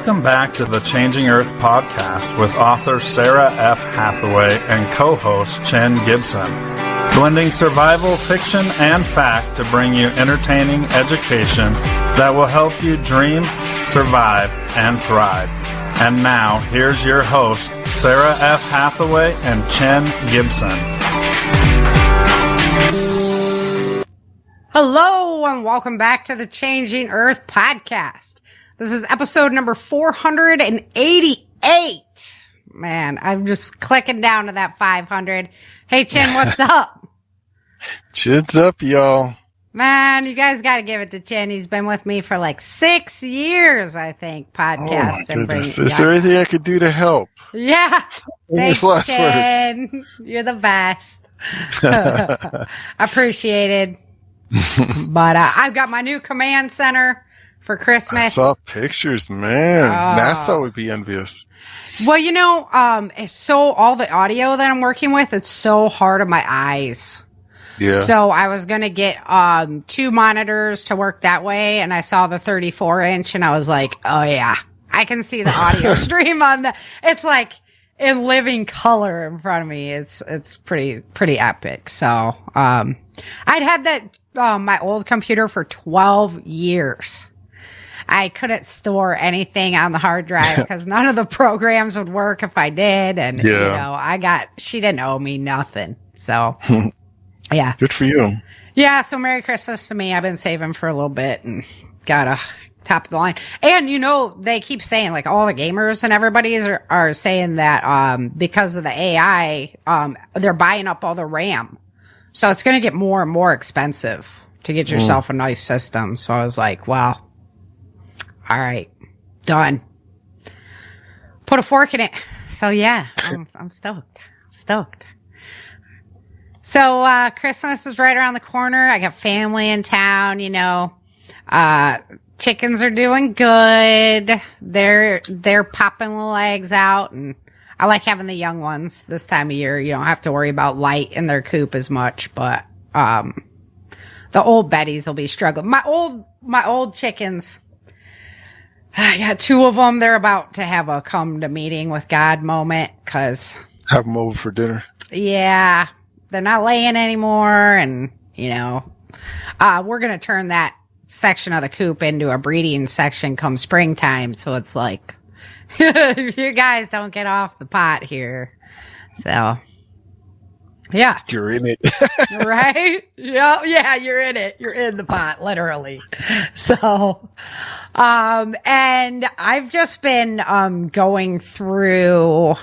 Welcome back to the Changing Earth podcast with author Sarah F. Hathaway and co-host Chen Gibson. Blending survival, fiction, and fact to bring you entertaining education that will help you dream, survive, and thrive. And now, here's your host, Sarah F. Hathaway and Chen Gibson. Hello, and welcome back to the Changing Earth podcast. This is episode number 488. Man, I'm just clicking down to that 500. Hey, Chen, what's up? Chin's up, y'all. Man, you guys got to give it to Chen. He's been with me for like 6 years, I think, podcasting. Oh, my goodness. Is there anything I could do to help? Yeah. Thanks, last Chen. words. You're the best. Appreciated. But I've got my new command center for Christmas. I saw pictures, man. NASA would be envious. Well, you know, it's so all the audio that I'm working with, it's so hard on my eyes. Yeah. So I was going to get 2 monitors to work that way, and I saw the 34-inch, and I was like, oh, yeah, I can see the audio stream on the, it's like in living color in front of me. It's pretty epic. So, I'd had that, my old computer for 12 years. I couldn't store anything on the hard drive because none of the programs would work if I did. And, you know, she didn't owe me nothing. So, yeah. Good for you. Yeah. So Merry Christmas to me. I've been saving for a little bit and got a top of the line. And, you know, they keep saying like all the gamers and everybody are saying that, because of the AI, they're buying up all the RAM. So it's going to get more and more expensive to get yourself a nice system. So I was like, wow. All right, done. Put a fork in it. So yeah, I'm stoked. So, Christmas is right around the corner. I got family in town, you know. Chickens are doing good. They're popping little eggs out, and I like having the young ones this time of year. You don't have to worry about light in their coop as much, but, the old Betties will be struggling. My old chickens, I got 2 of them. They're about to have a come to meeting with God moment because have them over for dinner. Yeah, they're not laying anymore, and you know, we're gonna turn that section of the coop into a breeding section come springtime. So it's like, you guys don't get off the pot here. So, yeah, you're in it, right? Yeah, you're in it. You're in the pot, literally. So. And I've just been, going through,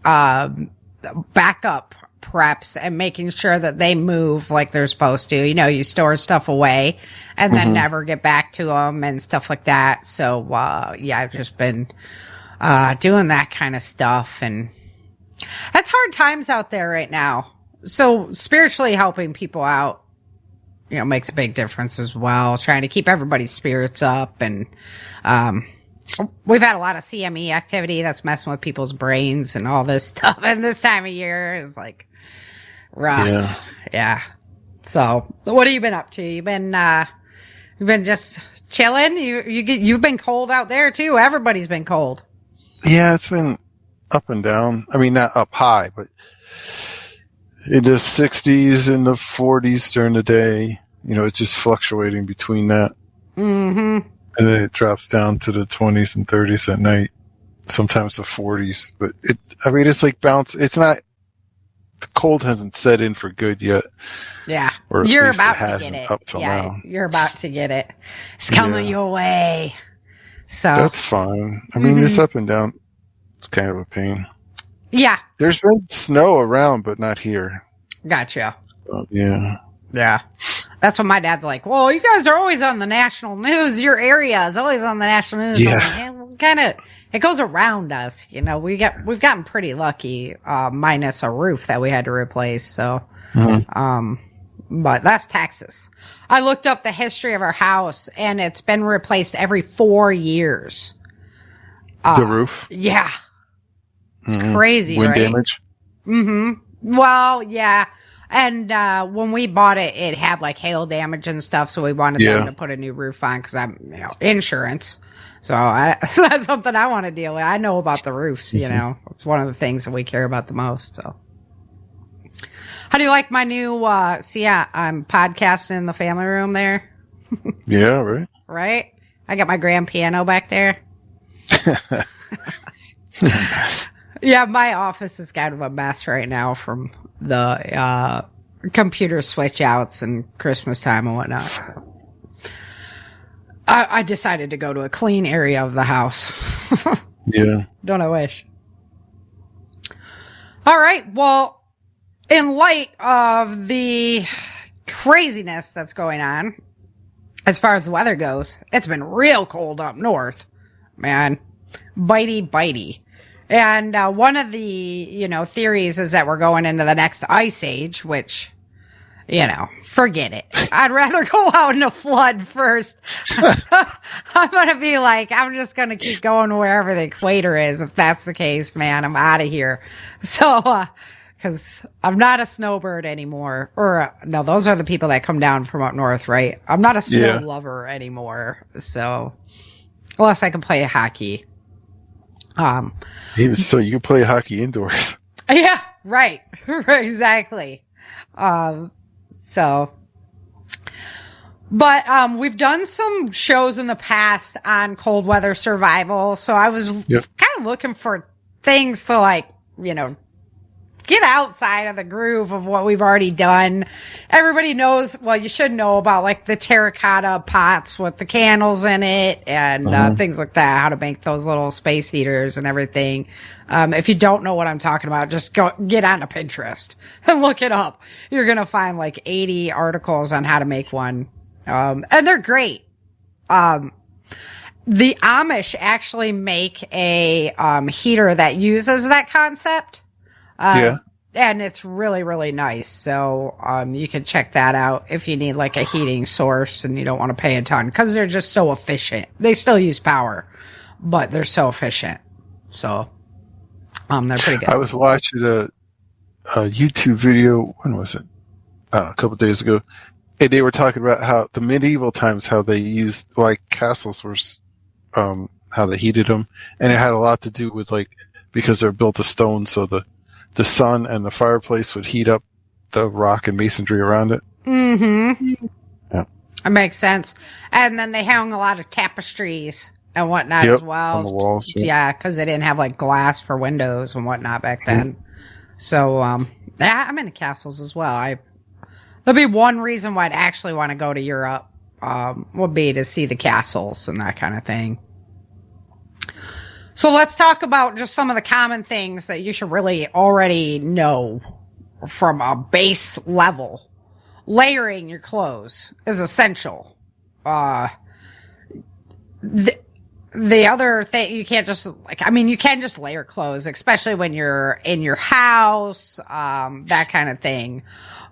backup preps and making sure that they move like they're supposed to. You know, you store stuff away and then never get back to them and stuff like that. So, yeah, I've just been, doing that kind of stuff, and that's hard times out there right now. So spiritually helping people out, you know, makes a big difference as well. Trying to keep everybody's spirits up. And, we've had a lot of CME activity that's messing with people's brains and all this stuff. And this time of year is like rough. Yeah. So what have you been up to? You've been just chilling. You've been cold out there too. Everybody's been cold. Yeah. It's been up and down. I mean, not up high, but in the 60s and the 40s during the day. You know, it's just fluctuating between that. Mm-hmm. And then it drops down to the 20s and 30s at night, sometimes the 40s. But it's like bounce. It's not, the cold hasn't set in for good yet. Yeah. Or you're about to get it. Up till now. You're about to get it. It's coming your way. So. That's fine. I mean, it's up and down. It's kind of a pain. Yeah. There's been snow around, but not here. Gotcha. Yeah. Yeah. That's what my dad's like. Well, you guys are always on the national news. Your area is always on the national news. Yeah. Like, kind of, it goes around us. You know, we've gotten pretty lucky, minus a roof that we had to replace. So, but that's Texas. I looked up the history of our house, and it's been replaced every 4 years. The roof? Yeah. It's crazy, Wind right? damage? Mm-hmm. Well, yeah. And when we bought it, it had like hail damage and stuff, so we wanted them to put a new roof on because I'm, insurance. So so that's something I want to deal with. I know about the roofs, It's one of the things that we care about the most. So, how do you like my new? I'm podcasting in the family room there. Yeah, right. Right. I got my grand piano back there. Nice. Yeah, my office is kind of a mess right now from the computer switch outs and Christmas time and whatnot. So I decided to go to a clean area of the house. Yeah. Don't I wish? All right. Well, in light of the craziness that's going on, as far as the weather goes, it's been real cold up north, man. Bitey. And one of the, theories is that we're going into the next ice age, which, forget it. I'd rather go out in a flood first. I'm going to be like, I'm just going to keep going wherever the equator is. If that's the case, man, I'm out of here. So, because I'm not a snowbird anymore. Or, no, those are the people that come down from up north, right? I'm not a snow lover anymore. So, unless I can play hockey. Even so, you can play hockey indoors. Yeah, right. Exactly. But we've done some shows in the past on cold weather survival. So I was kind of looking for things to get outside of the groove of what we've already done. Everybody knows, well, you should know about the terracotta pots with the candles in it and things like that, how to make those little space heaters and everything. If you don't know what I'm talking about, just get onto Pinterest and look it up. You're going to find 80 articles on how to make one. And they're great. The Amish actually make a heater that uses that concept. And it's really, really nice. So, you can check that out if you need a heating source and you don't want to pay a ton because they're just so efficient. They still use power, but they're so efficient. So, they're pretty good. I was watching a YouTube video. When was it? A couple days ago. And they were talking about how the medieval times, how they used castles were, how they heated them. And it had a lot to do with because they're built of stone. So the sun and the fireplace would heat up the rock and masonry around it. Mm-hmm. Yeah. It makes sense. And then they hung a lot of tapestries and whatnot as well. On the walls. Yeah, because they didn't have glass for windows and whatnot back then. So, I'm into castles as well. There'll be one reason why I'd actually want to go to Europe, would be to see the castles and that kind of thing. So let's talk about just some of the common things that you should really already know from a base level. Layering your clothes is essential. The other thing, you can't just you can just layer clothes, especially when you're in your house, that kind of thing.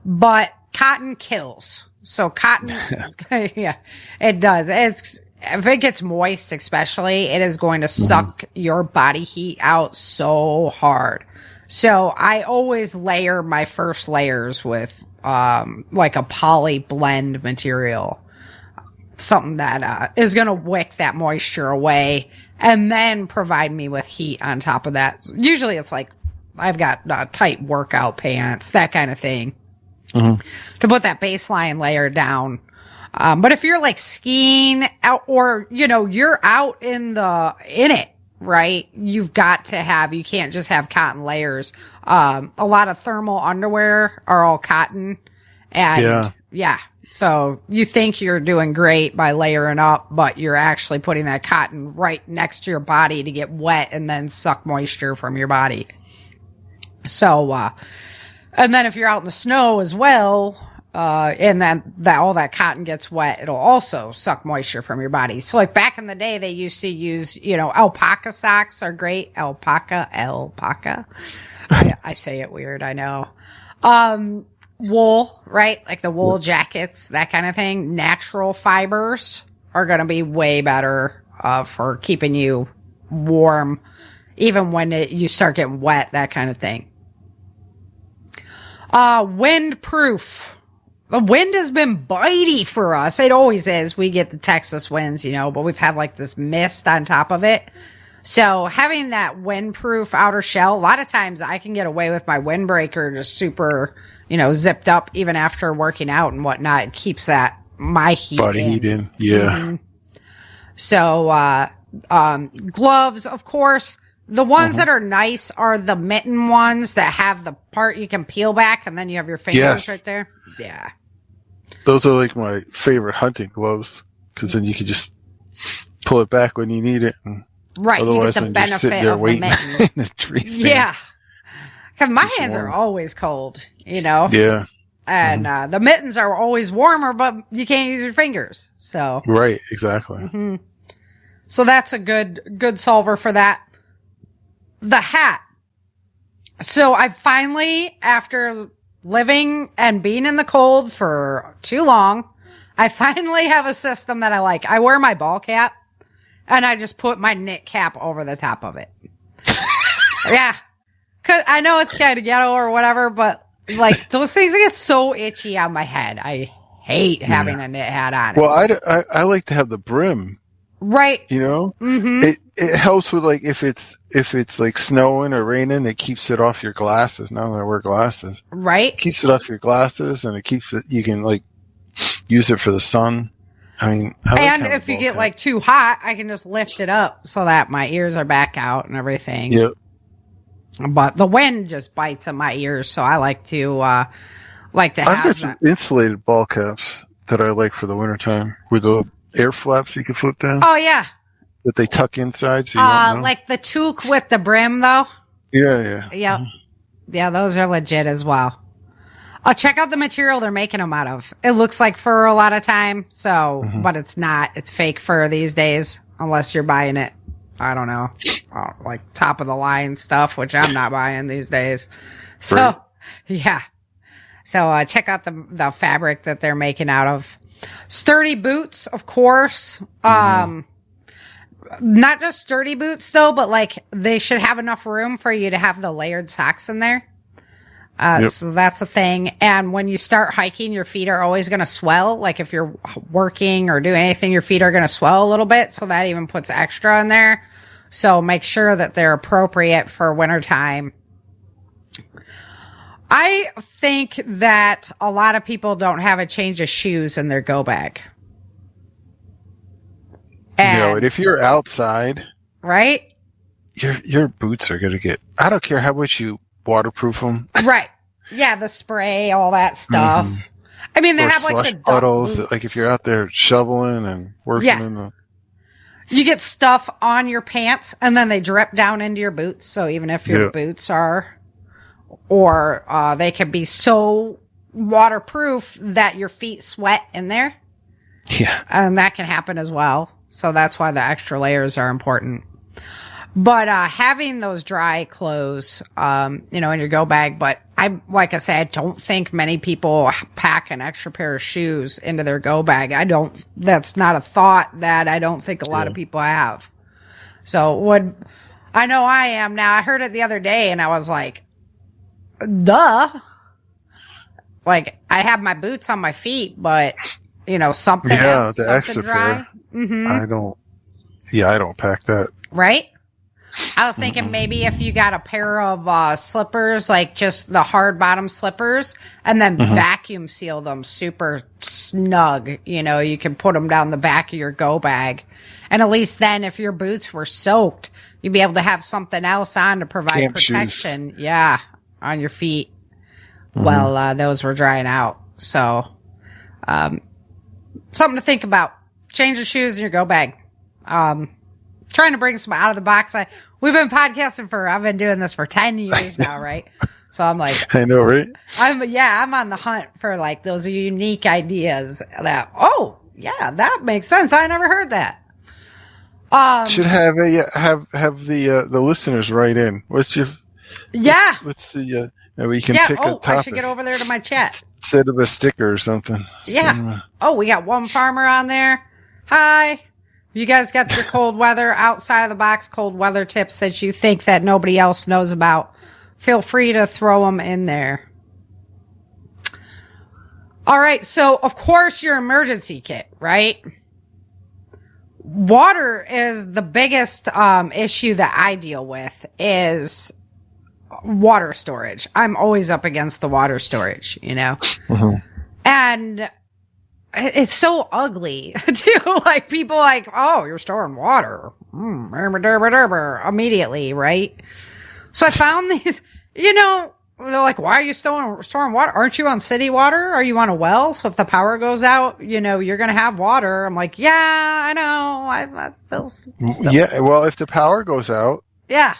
But cotton kills. So cotton, yeah, it does. If it gets moist, especially, it is going to suck your body heat out so hard. So I always layer my first layers with, a poly blend material. Something that, is going to wick that moisture away and then provide me with heat on top of that. Usually it's I've got tight workout pants, that kind of thing. To put that baseline layer down. But if you're skiing out or, you're out in it, right? You've got to you can't just have cotton layers. A lot of thermal underwear are all cotton and yeah. So you think you're doing great by layering up, but you're actually putting that cotton right next to your body to get wet and then suck moisture from your body. So, and then if you're out in the snow as well, and then all that cotton gets wet, it'll also suck moisture from your body. So back in the day, they used to use, alpaca socks are great. Alpaca. I say it weird, I know. Wool, right? The wool jackets, that kind of thing. Natural fibers are going to be way better, for keeping you warm, even when you start getting wet, that kind of thing. Windproof. The wind has been bitey for us. It always is. We get the Texas winds, but we've had like this mist on top of it. So having that windproof outer shell, a lot of times I can get away with my windbreaker just super, zipped up even after working out and whatnot. It keeps my heat body heat in. Yeah. Mm-hmm. So, gloves, of course. The ones that are nice are the mitten ones that have the part you can peel back and then you have your fingers right there. Yeah. Those are like my favorite hunting gloves because then you can just pull it back when you need it. And right. otherwise, you get the benefit of the mitten. In a tree stand. Yeah. Because my hands are always cold, Yeah. And the mittens are always warmer, but you can't use your fingers. So right, exactly. Mm-hmm. So that's a good solver for that. The hat. So I finally, after living and being in the cold for too long, I finally have a system that I like. I wear my ball cap and I just put my knit cap over the top of it. Yeah. 'Cause I know it's kind of ghetto or whatever, but like those things get so itchy on my head. I hate having a knit hat on. Well, I like to have the brim. Right. Mm-hmm. It helps with like if it's like snowing or raining, it keeps it off your glasses. Now that I wear glasses. Right. It keeps it off your glasses and it keeps it, you can like use it for the sun. I mean, and if you get like too hot, I can just lift it up so that my ears are back out and everything. Yep. But the wind just bites at my ears, so I like to have I've got some insulated ball caps that I like for the wintertime with the air flaps you can flip down. Oh yeah. That they tuck inside so you don't know. Like the toque with the brim though. Yeah. Yep. Mm-hmm. Yeah, those are legit as well. Check out the material they're making them out of. It looks like fur a lot of time, so but it's not. It's fake fur these days, unless you're buying it. I don't know, like top of the line stuff, which I'm not buying these days. So, right. Yeah. So check out the fabric that they're making out of. Sturdy boots, of course. Not just sturdy boots though, but like they should have enough room for you to have the layered socks in there. So that's a thing. And when you start hiking, your feet are always going to swell. Like if you're working or doing anything, your feet are going to swell a little bit. So that even puts extra in there. So make sure that they're appropriate for wintertime. I think that a lot of people don't have a change of shoes in their go bag. And if you're outside, right? Your boots are going to get, I don't care how much you waterproof them. Right. Yeah, the spray, all that stuff. Mm-hmm. I mean, they have like the puddles. Like if you're out there shoveling and working in the. You get stuff on your pants and then they drip down into your boots. So even if your boots are, or they can be so waterproof that your feet sweat in there. Yeah. And that can happen as well. So that's why the extra layers are important. But having those dry clothes, in your go bag. But like I said, I don't think many people pack an extra pair of shoes into their go bag. That's not a thought that I don't think a lot of people have. So I know I am now. I heard it the other day and I was like, duh. Like I have my boots on my feet, but something else, the something extra dry. pair. Mm-hmm. I don't pack that. Right? I was thinking maybe if you got a pair of slippers, like just the hard bottom slippers, and then vacuum seal them super snug. You can put them down the back of your go bag. And at least then if your boots were soaked, you'd be able to have something else on to provide Camp protection. Shoes. Yeah, on your feet while those were drying out. So something to think about. Change the shoes in your go bag. Trying to bring some out of the box. We've been podcasting I've been doing this for 10 years now, right? So I'm like, I know, right? I'm on the hunt for like those unique ideas that, that makes sense. I never heard that. Should have the listeners write in. What's your, let's see, we can pick a topic. I should get over there to my chat. Instead of a sticker or something. Yeah. We got one farmer on there. Hi. You guys got your cold weather outside of the box, cold weather tips that you think that nobody else knows about. Feel free to throw them in there. All right. So, of course, your emergency kit, right? Water is the biggest issue that I deal with is water storage. I'm always up against the water storage, you know? And it's so ugly too. Like people like, oh, you're storing water. Immediately, right? So I found these, you know, they're like, why are you storing water? Aren't you on city water? Are you on a well? So if the power goes out, you know, you're going to have water. I'm like, yeah, I know. I still. Yeah. Well, if the power goes out. Yeah.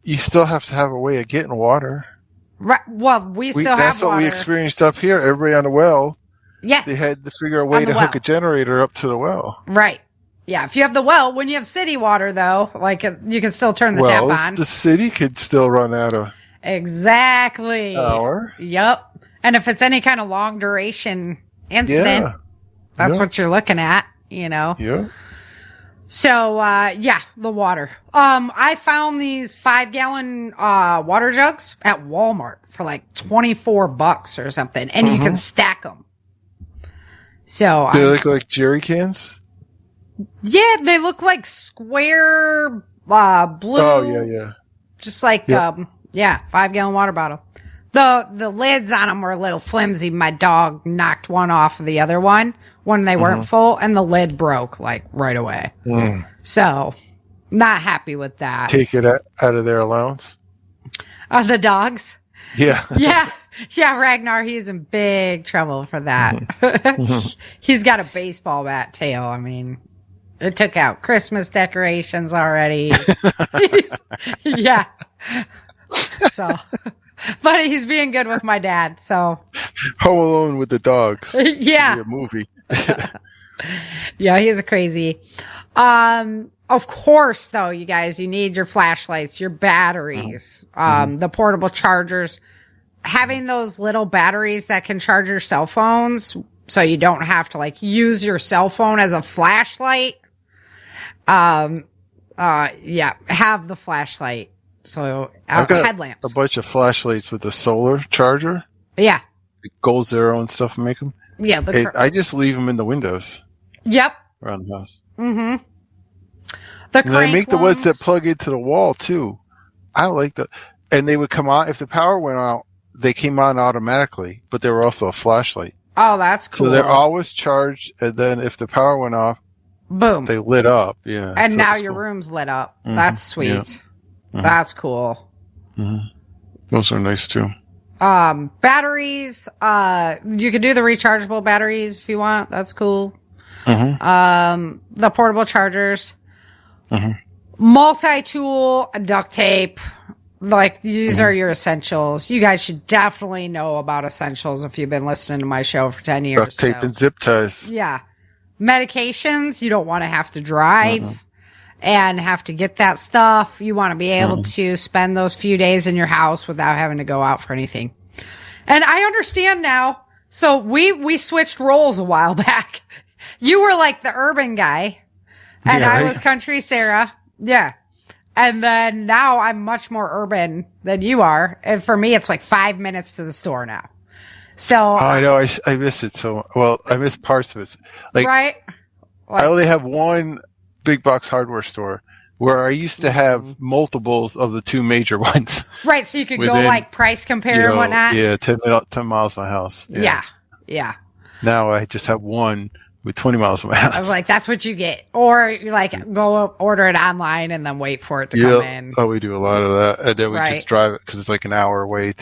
You still have to have a way of getting water. Right. Well, we still have that's water. what we experienced up here. Everybody on the well. Yes. They had to figure a way to hook a generator up to the well. Right. Yeah. If you have the well, when you have city water, though, like you can still turn the tap on. The city could still run out of power. Yep. And if it's any kind of long duration incident, that's what you're looking at, you know? Yeah. So, the water. I found these 5-gallon, water jugs at Walmart for like $24 or something, and you can stack them. So. They look like jerry cans? Yeah, they look like square, blue. Oh, yeah. Just like, 5-gallon water bottle. The lids on them were a little flimsy. My dog knocked one off of the other one when they weren't full, and the lid broke like right away. So, not happy with that. Take it out of their allowance. The dogs. Yeah. Yeah. Ragnar, he's in big trouble for that. He's got a baseball bat tail. I mean, it took out Christmas decorations already. Yeah. So. But he's being good with my dad, so. Home Alone with the dogs. Yeah. A movie. Yeah, he's a crazy. Of course, though, you guys, you need your flashlights, your batteries, the portable chargers. Having those little batteries that can charge your cell phones, so you don't have to like use your cell phone as a flashlight. Have the flashlight. So I've got headlamps. A bunch of flashlights with a solar charger. Yeah. Gold Zero and stuff make them. Yeah. I just leave them in the windows. Yep. Around the house. Mm-hmm. They make the ones that plug into the wall too. I like that. And they would come on if the power went out. They came on automatically, but they were also a flashlight. Oh, that's cool. So they're always charged, and then if the power went off, boom, they lit up. Yeah. And so now your room's lit up. That's sweet. Yeah. That's cool. Those are nice too. Batteries. You could do the rechargeable batteries if you want. That's cool. The portable chargers. Multi-tool, duct tape. Like, these are your essentials. You guys should definitely know about essentials if you've been listening to my show for 10 years. Duct tape and zip ties. Yeah. Medications, you don't want to have to drive and have to get that stuff. You want to be able to spend those few days in your house without having to go out for anything. And I understand now. So we switched roles a while back. You were like the urban guy and I was country Sarah. Yeah. And then now I'm much more urban than you are. And for me, it's like 5 minutes to the store now. So I know I miss it so well. I miss parts of it. Like, right? Like, I only have one big box hardware store where I used to have multiples of the two major ones. Right. So you could go like price compare and whatnot. Yeah. 10 miles from my house. Yeah. Now I just have one with 20 miles from my house. I was like, that's what you get. Or you like go order it online and then wait for it to come in. Oh, we do a lot of that. And then we just drive it because it's like an hour away.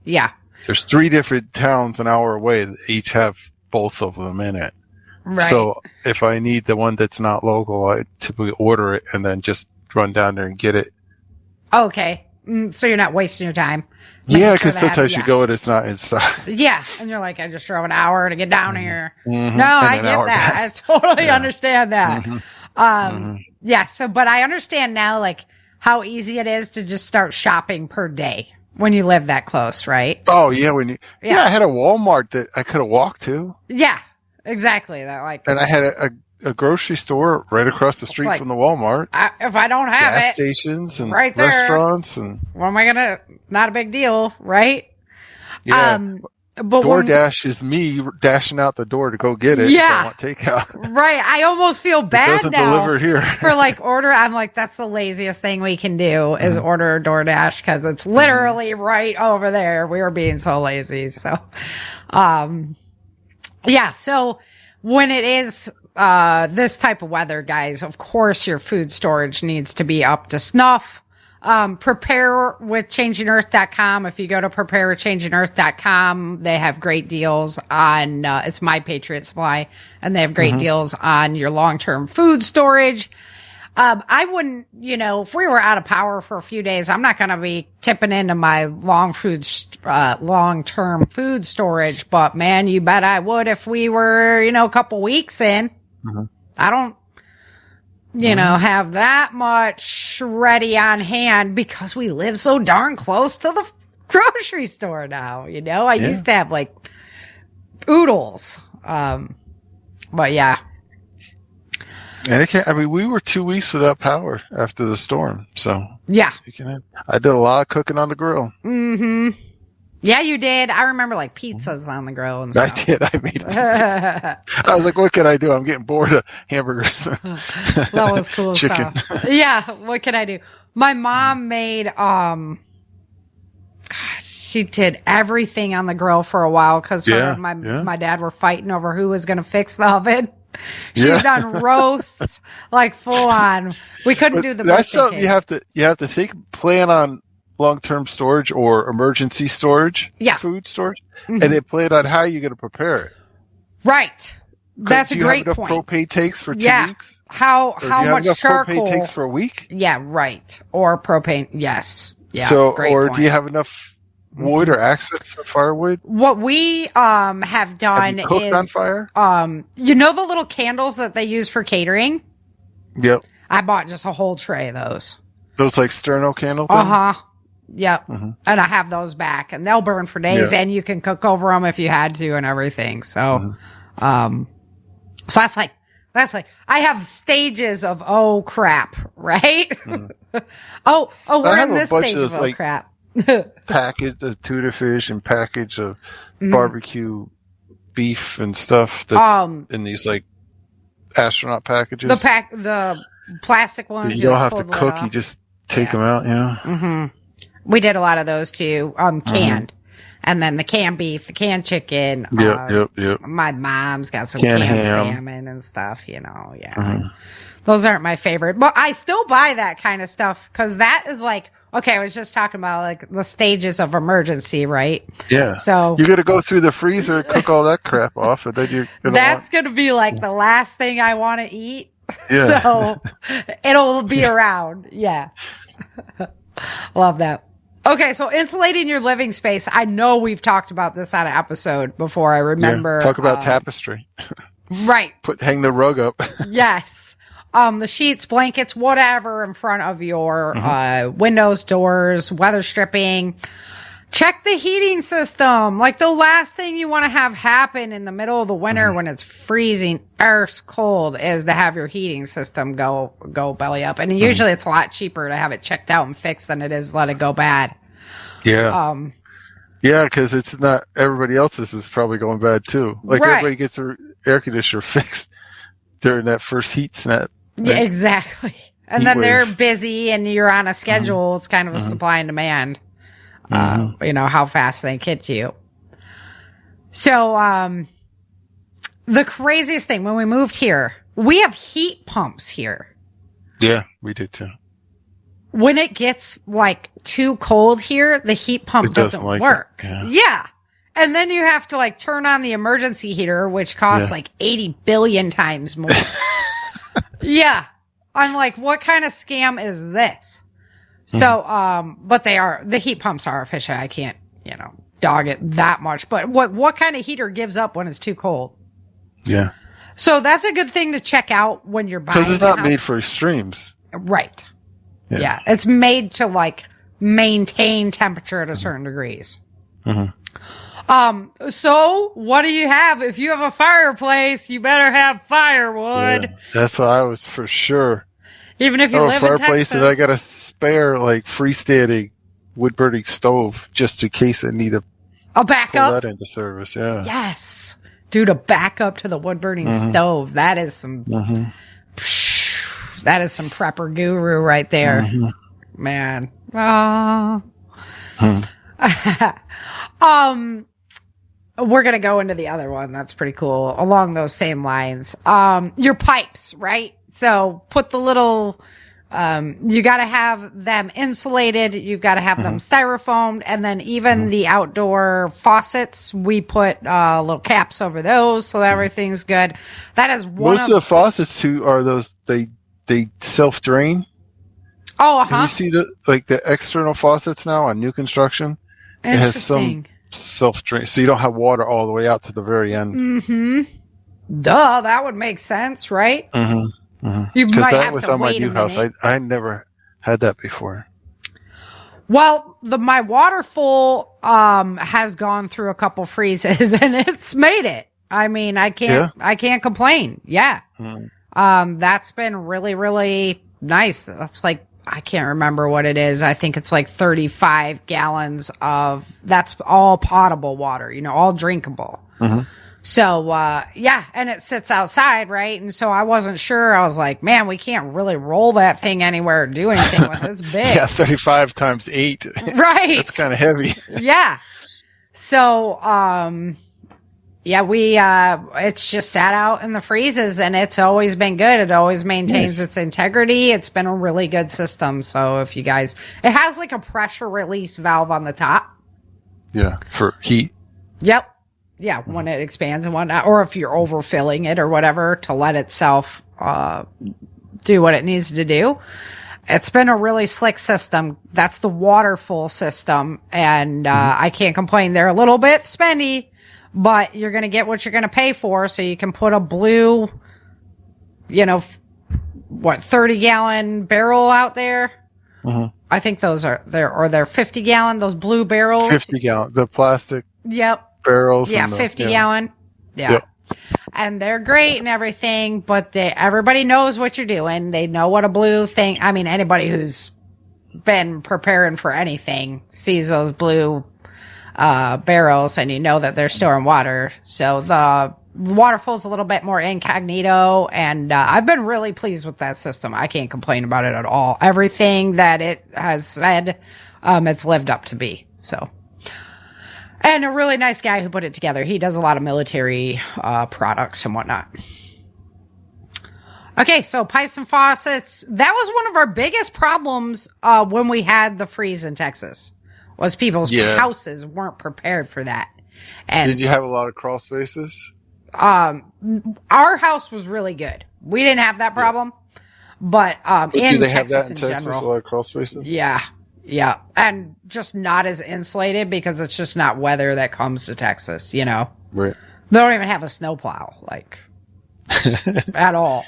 Yeah. There's 3 different towns an hour away that each have both of them in it. Right. So if I need the one that's not local, I typically order it and then just run down there and get it. Okay. So you're not wasting your time. Yeah, because sometimes you go and it's not in stock. Yeah. And you're like, I just drove an hour to get down here. No, I get that. I totally understand that. Yeah. So, but I understand now, like, how easy it is to just start shopping per day when you live that close, right? Oh, yeah. I had a Walmart that I could have walked to. Yeah, exactly. And I had a grocery store right across the street from the Walmart. If I don't have gas stations and right there, restaurants and what am I gonna? Not a big deal, right? Yeah. But DoorDash is me dashing out the door to go get it. Yeah. If I want takeout. Right. I almost feel bad It doesn't now deliver here. for like order. I'm like, that's the laziest thing we can do is order DoorDash because it's literally right over there. We were being so lazy. So, yeah. So when it is, this type of weather, guys, of course your food storage needs to be up to snuff. Prepare with changingearth.com. If you go to preparewithchangingearth.com, they have great deals on, it's My Patriot Supply, and they have great deals on your long-term food storage. I wouldn't, if we were out of power for a few days, I'm not going to be tipping into my long-term food storage, but man, you bet I would if we were, a couple weeks in. I don't, have that much ready on hand because we live so darn close to the grocery store now. I used to have like oodles. But yeah. And we were 2 weeks without power after the storm. So yeah, I did a lot of cooking on the grill. Mm-hmm. Yeah, you did. I remember like pizzas on the grill and stuff. I did. I made pizza. I was like, what can I do? I'm getting bored of hamburgers. That was cool Chicken. stuff. Yeah, what can I do? My mom made, she did everything on the grill for a while because my dad were fighting over who was going to fix the oven. She's done roasts, like full on. We couldn't do the That's something cake. you have to plan on long-term storage or emergency storage, food storage, and then plan on how you're going to prepare it. Right. That's a great point. Do you have enough propane tanks for 2 weeks? How much charcoal? Propane tanks for a week? Yeah, right. Or propane. Yes. Yeah. So, or do you have enough wood or access to firewood? What we have done have you cooked is on fire? The little candles that they use for catering? Yep. I bought just a whole tray of those. Those like sterno candle things? Yep. And I have those back and they'll burn for days and you can cook over them if you had to and everything. So, so that's like, I have stages of, oh crap, right? We're in this stage of oh crap. Package of tuna fish and package of barbecue beef and stuff that's in these like astronaut packages. The plastic ones. You don't have to cook, you just take them out, We did a lot of those too, canned. And then the canned beef, the canned chicken. Yep. My mom's got some canned salmon and stuff, Those aren't my favorite, but I still buy that kind of stuff because that is like, okay, I was just talking about like the stages of emergency, right? Yeah. So you're going to go through the freezer, cook all that crap off, and then you're that's going to be like the last thing I want to eat. Yeah. So it'll be around. Yeah. Love that. Okay, so insulating your living space. I know we've talked about this on an episode before. I remember. Talk about tapestry. Right. Hang the rug up. Yes. The sheets, blankets, whatever in front of your windows, doors, weather stripping. Check the heating system. Like the last thing you want to have happen in the middle of the winter when it's freezing earth cold is to have your heating system go belly up. And usually it's a lot cheaper to have it checked out and fixed than it is let it go bad. Yeah. Yeah, because it's not everybody else's is probably going bad too. Like everybody gets their air conditioner fixed during that first heat snap. Yeah, exactly. And then they're busy and you're on a schedule. It's kind of a supply and demand. How fast they hit you. So, the craziest thing when we moved here, we have heat pumps here. Yeah, we did too. When it gets like too cold here, the heat pump doesn't work. Yeah. And then you have to like turn on the emergency heater, which costs like 80 billion times more. Yeah. I'm like, what kind of scam is this? So, but the heat pumps are efficient. I can't, dog it that much. But what kind of heater gives up when it's too cold? Yeah. So that's a good thing to check out when you're buying. Because it's not made for extremes. Right. Yeah. It's made to like maintain temperature at a certain degrees. So what do you have? If you have a fireplace, you better have firewood. Yeah, that's what I was for sure. Even if you live in Texas. And I got a spare like freestanding wood burning stove just in case I need a A pull backup? that into service. Yeah. Yes. Dude, a backup to the wood-burning stove. That is some... That is some prepper guru right there. Man. We're going to go into the other one. That's pretty cool. Along those same lines. Your pipes, right? So put the little, you got to have them insulated. You've got to have them styrofoamed. And then even the outdoor faucets, we put, little caps over those so that everything's good. That is one Most of the faucets too are those, they self-drain. Oh, Have you see the external faucets now on new construction? It has some self-drain, so you don't have water all the way out to the very end. Duh, that would make sense, right? You might that have was to on my wait new a house. minute. I never had that before. Well, my waterfall has gone through a couple freezes and it's made it. I mean, I can't complain. Yeah. That's been really, really nice. That's like, I can't remember what it is. I think it's like 35 gallons of, that's all potable water, all drinkable. So, and it sits outside, right? And so I wasn't sure. I was like, man, we can't really roll that thing anywhere or do anything with it. It's big. Yeah, 35 times 8. Right. That's kind of heavy. Yeah. So, it's just sat out in the freezes and it's always been good. It always maintains its integrity. It's been a really good system. So if you guys, it has like a pressure release valve on the top. Yeah. For heat. Yep. Yeah. When it expands and whatnot, or if you're overfilling it or whatever to let itself, do what it needs to do. It's been a really slick system. That's the waterfall system. And, I can't complain. They're a little bit spendy, but you're going to get what you're going to pay for. So you can put a blue, 30-gallon barrel out there. I think those are they're 50-gallon, those blue barrels. 50-gallon, the plastic. Yep. Barrels. Yeah, 50-gallon. Yeah. Yep. And they're great and everything, but everybody knows what you're doing. They know what a blue thing. I mean, anybody who's been preparing for anything sees those blue barrels and you know that they're storing water. So the waterfall's a little bit more incognito and I've been really pleased with that system. I can't complain about it at all. Everything that it has said, it's lived up to be. So, and a really nice guy who put it together. He does a lot of military products and whatnot. Okay, so pipes and faucets. That was one of our biggest problems when we had the freeze in Texas. Was people's houses weren't prepared for that. And did you have a lot of crawl spaces? Our house was really good. We didn't have that problem. But do they Texas have that in Texas, a lot of crawl spaces? Yeah. Yeah. And just not as insulated because it's just not weather that comes to Texas, Right. They don't even have a snowplow, at all.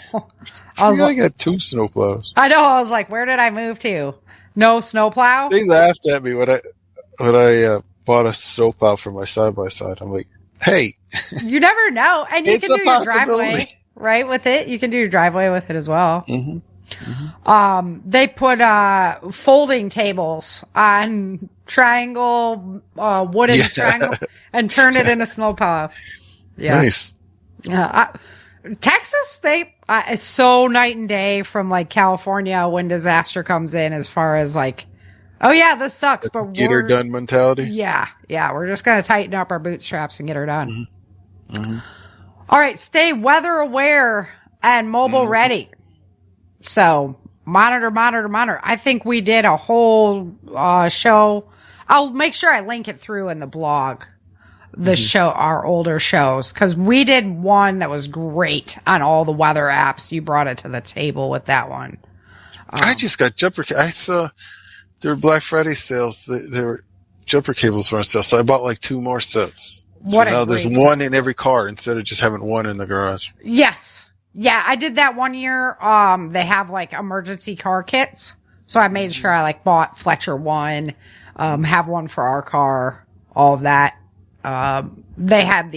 I got 2 snowplows. I know. I was like, where did I move to? No snowplow? They laughed at me when I bought a snowplow for my side-by-side. I'm like, hey. You never know. And you can do your driveway, right, with it. You can do your driveway with it as well. They put folding tables on triangle, wooden triangle and turn it into snowplows. Yeah. Nice. Texas, it's so night and day from California when disaster comes in as far as oh yeah, this sucks, but get her done mentality. Yeah. Yeah. We're just going to tighten up our bootstraps and get her done. All right. Stay weather aware and mobile ready. So monitor. I think we did a whole show. I'll make sure I link it through in the blog. The show, our older shows, because we did one that was great on all the weather apps. You brought it to the table with that one. I just got jumper. I saw there were Black Friday sales. There were jumper cables for on sale, so I bought 2 more sets. So now there's one in every car instead of just having one in the garage. Yes. Yeah, I did that one year. They have emergency car kits. So I made sure I bought Fletcher one, have one for our car, all of that. They have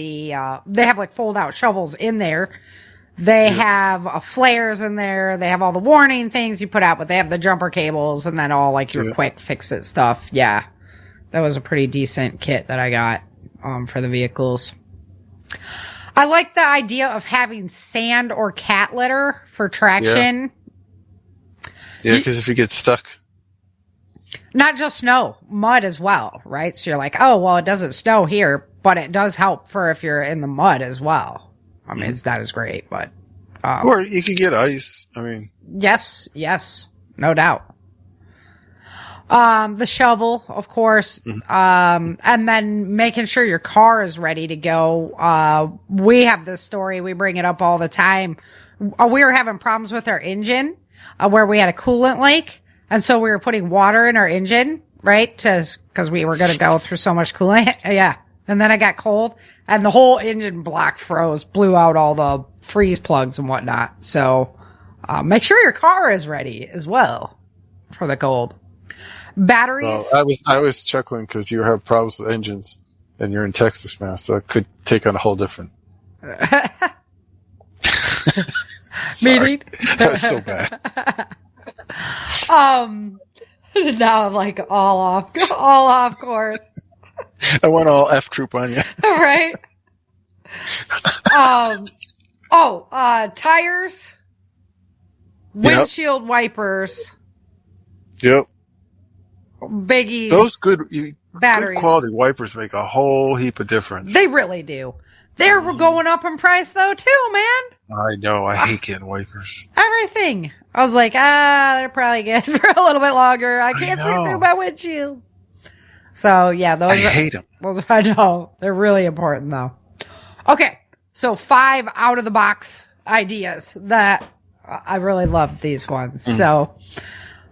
fold out shovels in there. They have flares in there. They have all the warning things you put out, but they have the jumper cables and then all your quick fix it stuff. Yeah. That was a pretty decent kit that I got. for the vehicles. I like the idea of having sand or cat litter for traction. Yeah, because if you get stuck. Not just snow, mud as well, right? So you're like, oh, well, it doesn't snow here, but it does help for if you're in the mud as well. I mean, it's not as great, but. Or you could get ice. I mean. Yes, no doubt. The shovel, of course, and then making sure your car is ready to go. We have this story. We bring it up all the time. We were having problems with our engine, where we had a coolant leak. And so we were putting water in our engine, right? Cause we were going to go through so much coolant. Yeah. And then it got cold and the whole engine block froze, blew out all the freeze plugs and whatnot. So, make sure your car is ready as well for the cold. Batteries. Well, I was chuckling because you have problems with engines and you're in Texas now. So it could take on a whole different. Meaning? That was so bad. Now I'm like all off course. I went all F troop on you. Right? Tires, windshield wipers. Yep. Biggies. Those good batteries. Good quality wipers make a whole heap of difference. They really do. They're going up in price though too, man. I know. I hate getting wipers. Everything. I was like, they're probably good for a little bit longer. I can't see through my windshield. So yeah, I hate them. Those I know. They're really important though. Okay. So 5 out of the box ideas that I really love these ones. So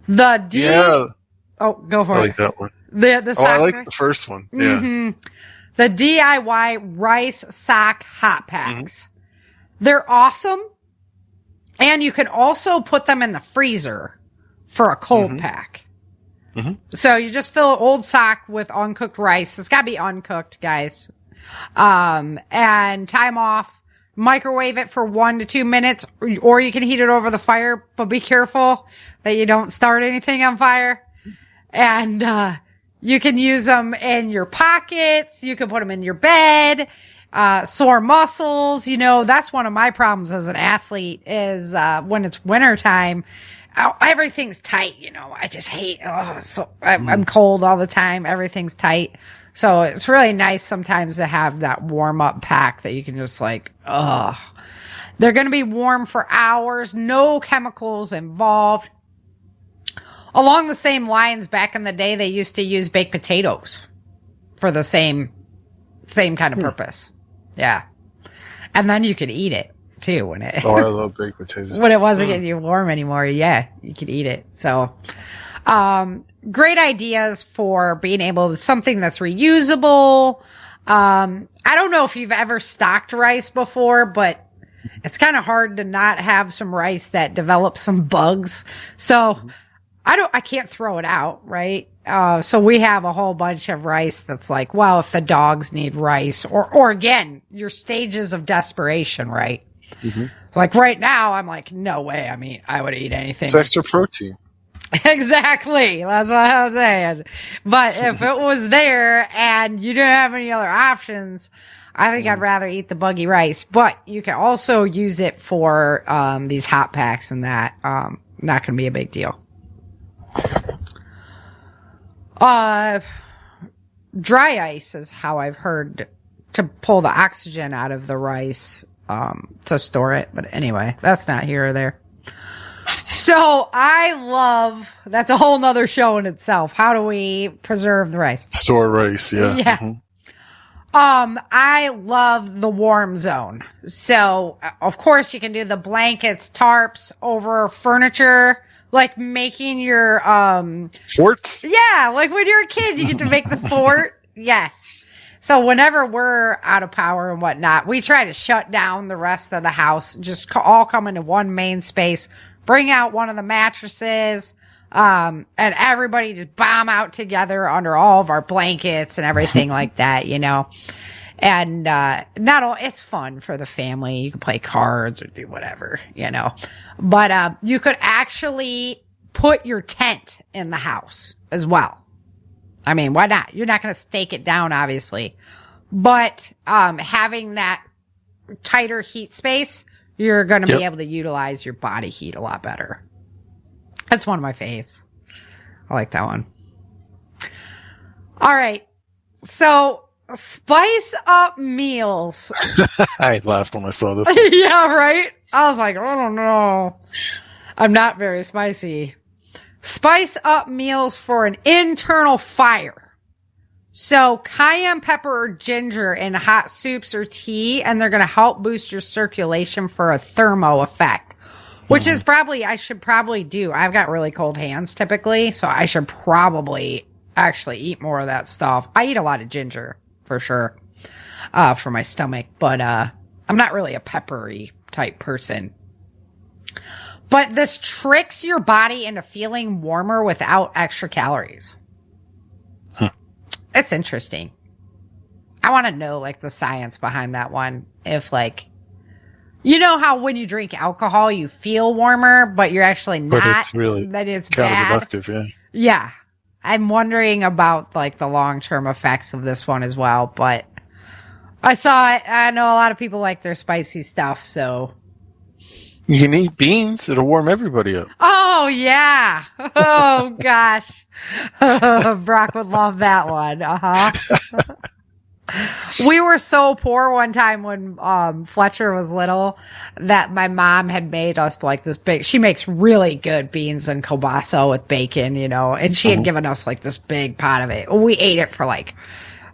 the Oh, go for it. I like that one. The I like the first one. Yeah. Mm-hmm. The DIY rice sock hot packs. They're awesome. And you can also put them in the freezer for a cold pack. So you just fill an old sock with uncooked rice. It's got to be uncooked, guys. And time off. Microwave it for 1 to 2 minutes, or you can heat it over the fire, but be careful that you don't start anything on fire. And, you can use them in your pockets. You can put them in your bed. Sore muscles. You know, that's one of my problems as an athlete is, when it's winter time, everything's tight. You know, I just hate, I'm cold all the time. Everything's tight. So it's really nice sometimes to have that warm up pack that you can just like, they're going to be warm for hours. No chemicals involved. Along the same lines, back in the day, they used to use baked potatoes for the same kind of purpose. Yeah. And then you could eat it too when it. I love baked potatoes. When it wasn't getting you warm anymore. Yeah, you could eat it. So, great ideas for being able to, something that's reusable. I don't know if you've ever stocked rice before, but it's kind of hard to not have some rice that develops some bugs. So, I can't throw it out, right? So we have a whole bunch of rice that's like, well, if the dogs need rice or again, your stages of desperation, right? It's like right now, I'm like, no way. I mean, I would eat anything. It's extra protein. Exactly. That's what I'm saying. But if it was there and you didn't have any other options, I think I'd rather eat the buggy rice. But you can also use it for these hot packs and that. Not going to be a big deal. Dry ice is how I've heard to pull the oxygen out of the rice, to store it. But anyway, that's not here or there. So that's a whole nother show in itself. How do we preserve the rice? Store rice. Yeah. Yeah. I love the warm zone. So of course you can do the blankets, tarps over furniture. Like making your, forts? Yeah, like when you're a kid, you get to make the fort. Yes. So whenever we're out of power and whatnot, we try to shut down the rest of the house, just all come into one main space, bring out one of the mattresses, and everybody just bomb out together under all of our blankets and everything like that, you know. And, it's fun for the family. You can play cards or do whatever, you know. But, you could actually put your tent in the house as well. I mean, why not? You're not going to stake it down, obviously. But having that tighter heat space, you're going to be able to utilize your body heat a lot better. That's one of my faves. I like that one. All right. So, spice up meals. I laughed when I saw this. Yeah, right? I was like, oh no. I'm not very spicy. Spice up meals for an internal fire. So, cayenne pepper or ginger in hot soups or tea, and they're going to help boost your circulation for a thermo effect. Which is probably, I should probably do. I've got really cold hands typically, so I should probably actually eat more of that stuff. I eat a lot of ginger, for sure, for my stomach, but I'm not really a peppery type person. But this tricks your body into feeling warmer without extra calories. It's interesting. I want to know, like, the science behind that one. If, like, you know how when you drink alcohol, you feel warmer, but you're actually not. But it's really that it's bad. counterproductive, yeah. Yeah. I'm wondering about, like, the long-term effects of this one as well, but I saw it. I know a lot of people like their spicy stuff, so. You can eat beans. It'll warm everybody up. Oh, yeah. Oh, gosh. Brock would love that one. Uh-huh. We were so poor one time when Fletcher was little that my mom had made us like this big, she makes really good beans and kielbasa with bacon, you know, and she had given us like this big pot of it. We ate it for like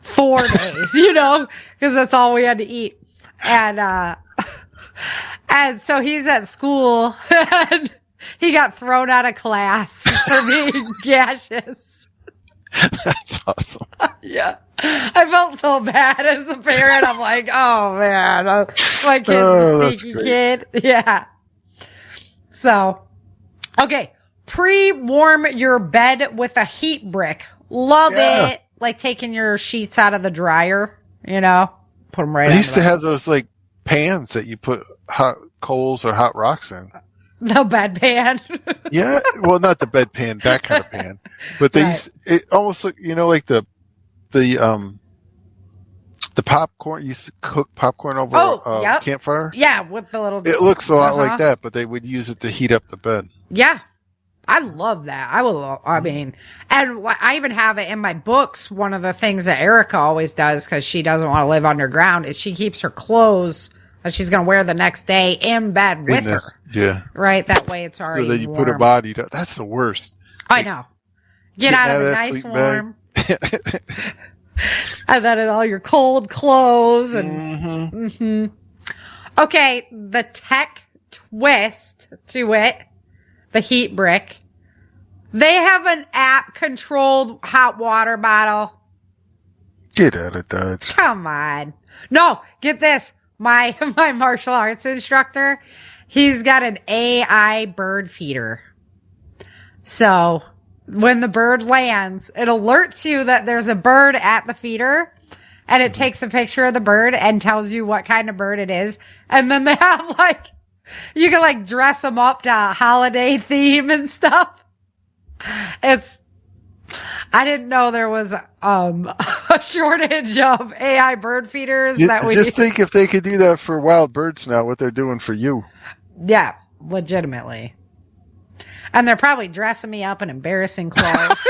4 days, you know, because that's all we had to eat. And so he's at school and he got thrown out of class for being gaseous. That's awesome. Yeah. I felt so bad as a parent. I'm like, oh man, my kid's a sneaky kid. Yeah. So, okay. Pre-warm your bed with a heat brick. Love it. Like taking your sheets out of the dryer, you know, put them right. I used to have those like pans that you put hot coals or hot rocks in. The bedpan. Yeah, well, not the bedpan, that kind of pan, but they used, it almost look, you know, like the popcorn. You used to cook popcorn over a campfire. Yeah, with the little. It looks a lot like that, but they would use it to heat up the bed. Yeah, I love that. I mean, and I even have it in my books. One of the things that Erica always does because she doesn't want to live underground is she keeps her clothes that she's going to wear the next day in bed with her. Yeah. Right? That way it's already so that you warm. put her body down. That's the worst. I know. Get out of the nice warm. And then all your cold clothes. And Okay, the tech twist to it, the heat brick. They have an app-controlled hot water bottle. Get out of Dodge. Come on. No, get this. My martial arts instructor, he's got an AI bird feeder. So when the bird lands, it alerts you that there's a bird at the feeder and it takes a picture of the bird and tells you what kind of bird it is. And then they have like, you can like dress them up to a holiday theme and stuff. I didn't know there was a shortage of AI bird feeders that we just think if they could do that for wild birds now, what they're doing for you. Yeah, legitimately. And they're probably dressing me up in embarrassing clothes.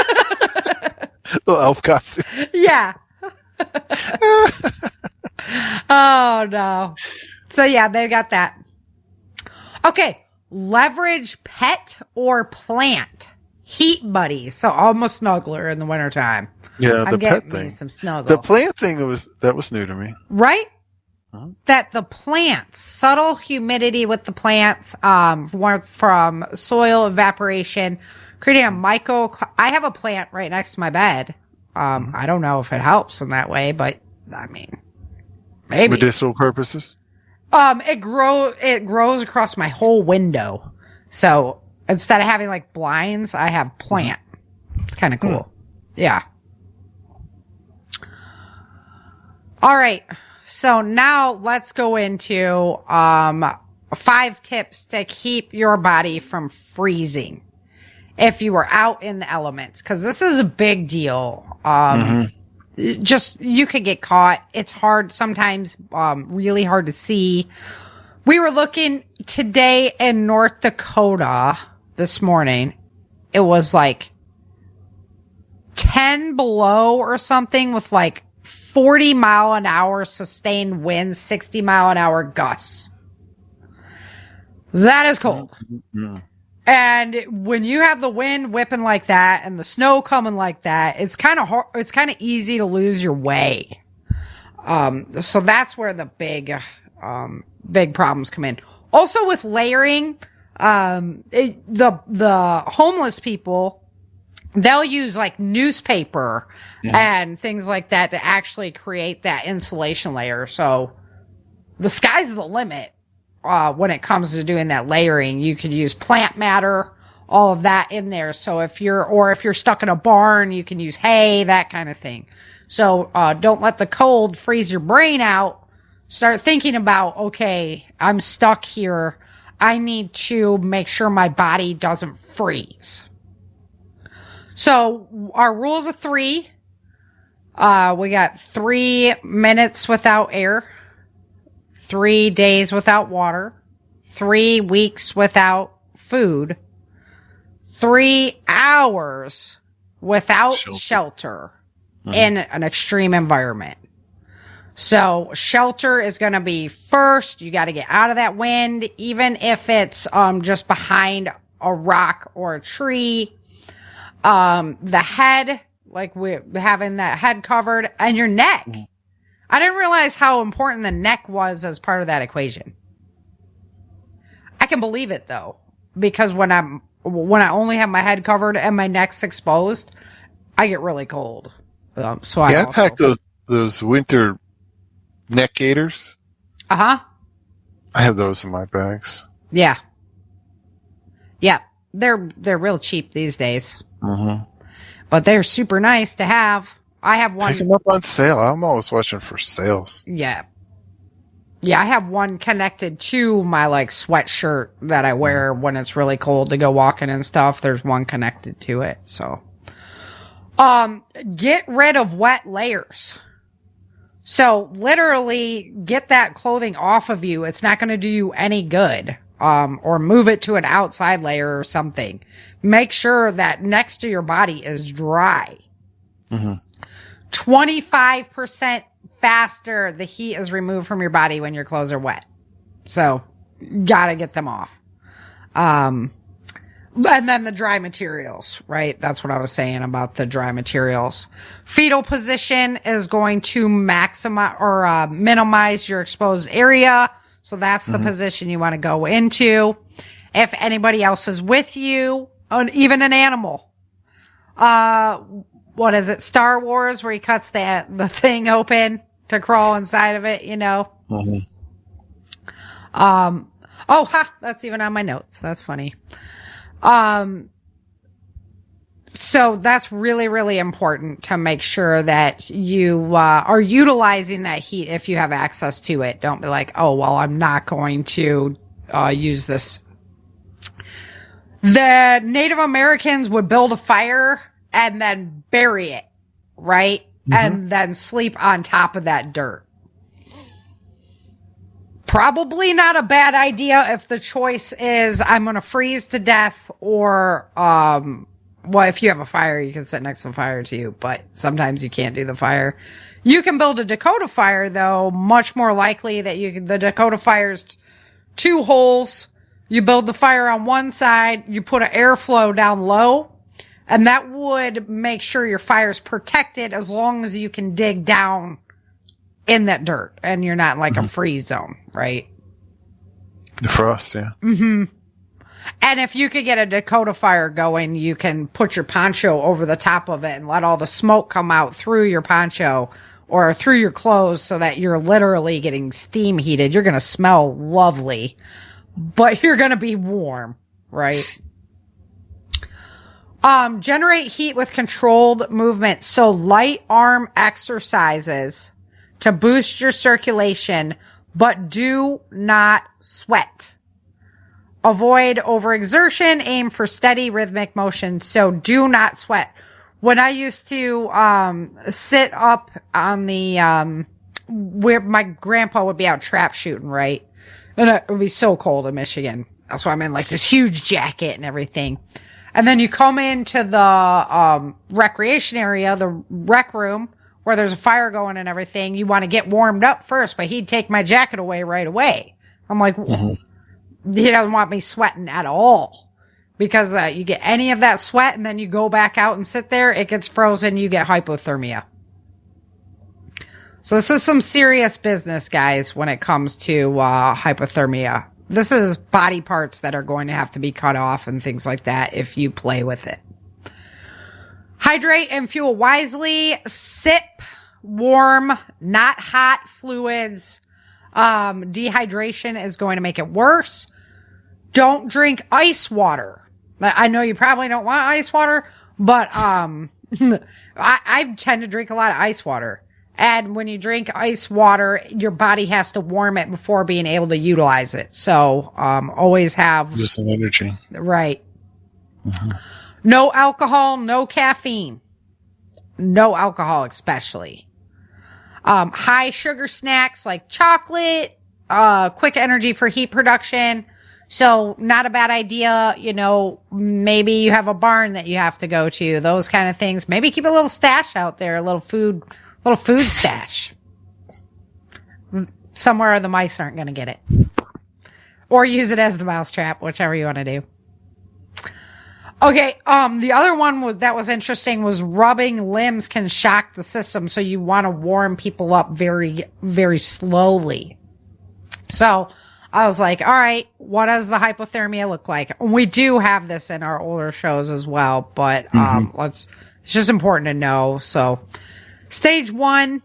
Little elf costume. Yeah. Oh no. So yeah, they got that. Okay, leverage pet or plant. Heat buddies, so almost snuggler in the wintertime. Yeah, I'm the getting pet thing. Me some snuggle. The plant thing was new to me. Right? That the plants, subtle humidity with the plants, from soil evaporation, creating a I have a plant right next to my bed. I don't know if it helps in that way, but I mean, maybe. Medicinal purposes? It grows across my whole window. So instead of having like blinds, I have plant. It's kind of cool. Yeah. All right. So now let's go into 5 tips to keep your body from freezing if you are out in the elements, because this is a big deal. just, you could get caught. It's hard sometimes, really hard to see. We were looking today in North Dakota this morning. It was like 10 below or something with like 40 mile an hour sustained winds, 60 mile an hour gusts. That is cold. Mm-hmm. And when you have the wind whipping like that and the snow coming like that, it's kind of hard, it's kind of easy to lose your way. So that's where the big problems come in. Also with layering, the homeless people, they'll use like newspaper and things like that to actually create that insulation layer. So the sky's the limit. When it comes to doing that layering, you could use plant matter, all of that in there. So if you're stuck in a barn, you can use hay, that kind of thing. So, don't let the cold freeze your brain out. Start thinking about, okay, I'm stuck here. I need to make sure my body doesn't freeze. So our rules of 3, we got 3 minutes without air. 3 days without water, 3 weeks without food, 3 hours without shelter in an extreme environment. So shelter is going to be first. You got to get out of that wind, even if it's just behind a rock or a tree. The head, like we're having that head covered, and your neck. I didn't realize how important the neck was as part of that equation. I can believe it though, because when I only have my head covered and my neck's exposed, I get really cold. I packed those winter neck gaiters. I have those in my bags. Yeah, they're real cheap these days, but they're super nice to have. I have one. Pick them up on sale. I'm always watching for sales. Yeah, I have one connected to my like sweatshirt that I wear when it's really cold to go walking and stuff. There's one connected to it. So, get rid of wet layers. So literally get that clothing off of you. It's not going to do you any good. Or move it to an outside layer or something. Make sure that next to your body is dry. 25% faster the heat is removed from your body when your clothes are wet. So, gotta get them off. And then the dry materials, right? That's what I was saying about the dry materials. Fetal position is going to maximize or minimize your exposed area. So that's the position you want to go into. If anybody else is with you, even an animal, what is it? Star Wars, where he cuts the thing open to crawl inside of it, you know? That's even on my notes. That's funny. So that's really, really important to make sure that you, are utilizing that heat if you have access to it. Don't be like, oh, well, I'm not going to, use this. The Native Americans would build a fire and then bury it, right? And then sleep on top of that dirt. Probably not a bad idea if the choice is I'm going to freeze to death or, well, if you have a fire, you can sit next to a fire too, but sometimes you can't do the fire. You can build a Dakota fire though, much more likely that the Dakota fire's 2 holes. You build the fire on one side, you put an airflow down low, and that would make sure your fire's protected as long as you can dig down in that dirt and you're not in like a freeze zone, right? The frost, yeah. And if you could get a Dakota fire going, you can put your poncho over the top of it and let all the smoke come out through your poncho or through your clothes so that you're literally getting steam heated. You're going to smell lovely, but you're going to be warm, right? Generate heat with controlled movement. So light arm exercises to boost your circulation, but do not sweat. Avoid overexertion. Aim for steady rhythmic motion. So do not sweat. when I used to sit up on the where my grandpa would be out trap shooting, right? And it would be so cold in Michigan. So I'm in like this huge jacket and everything. And then you come into the recreation area, the rec room, where there's a fire going and everything. You want to get warmed up first, but he'd take my jacket away right away. I'm like, he doesn't want me sweating at all. Because you get any of that sweat and then you go back out and sit there, it gets frozen, you get hypothermia. So this is some serious business, guys, when it comes to hypothermia. This is body parts that are going to have to be cut off and things like that if you play with it. Hydrate and fuel wisely. Sip warm, not hot fluids. Dehydration is going to make it worse. Don't drink ice water. I know you probably don't want ice water, but I tend to drink a lot of ice water. And when you drink ice water, your body has to warm it before being able to utilize it. So always have... just an energy. Right. No alcohol, no caffeine. No alcohol especially. High sugar snacks like chocolate, quick energy for heat production. So not a bad idea. You know, maybe you have a barn that you have to go to, those kind of things. Maybe keep a little stash out there, a little food stash. Somewhere the mice aren't going to get it. Or use it as the mousetrap, whichever you want to do. Okay, the other one that was interesting was rubbing limbs can shock the system, so you want to warm people up very, very slowly. So I was like, all right, what does the hypothermia look like? We do have this in our older shows as well, but it's just important to know. So stage 1,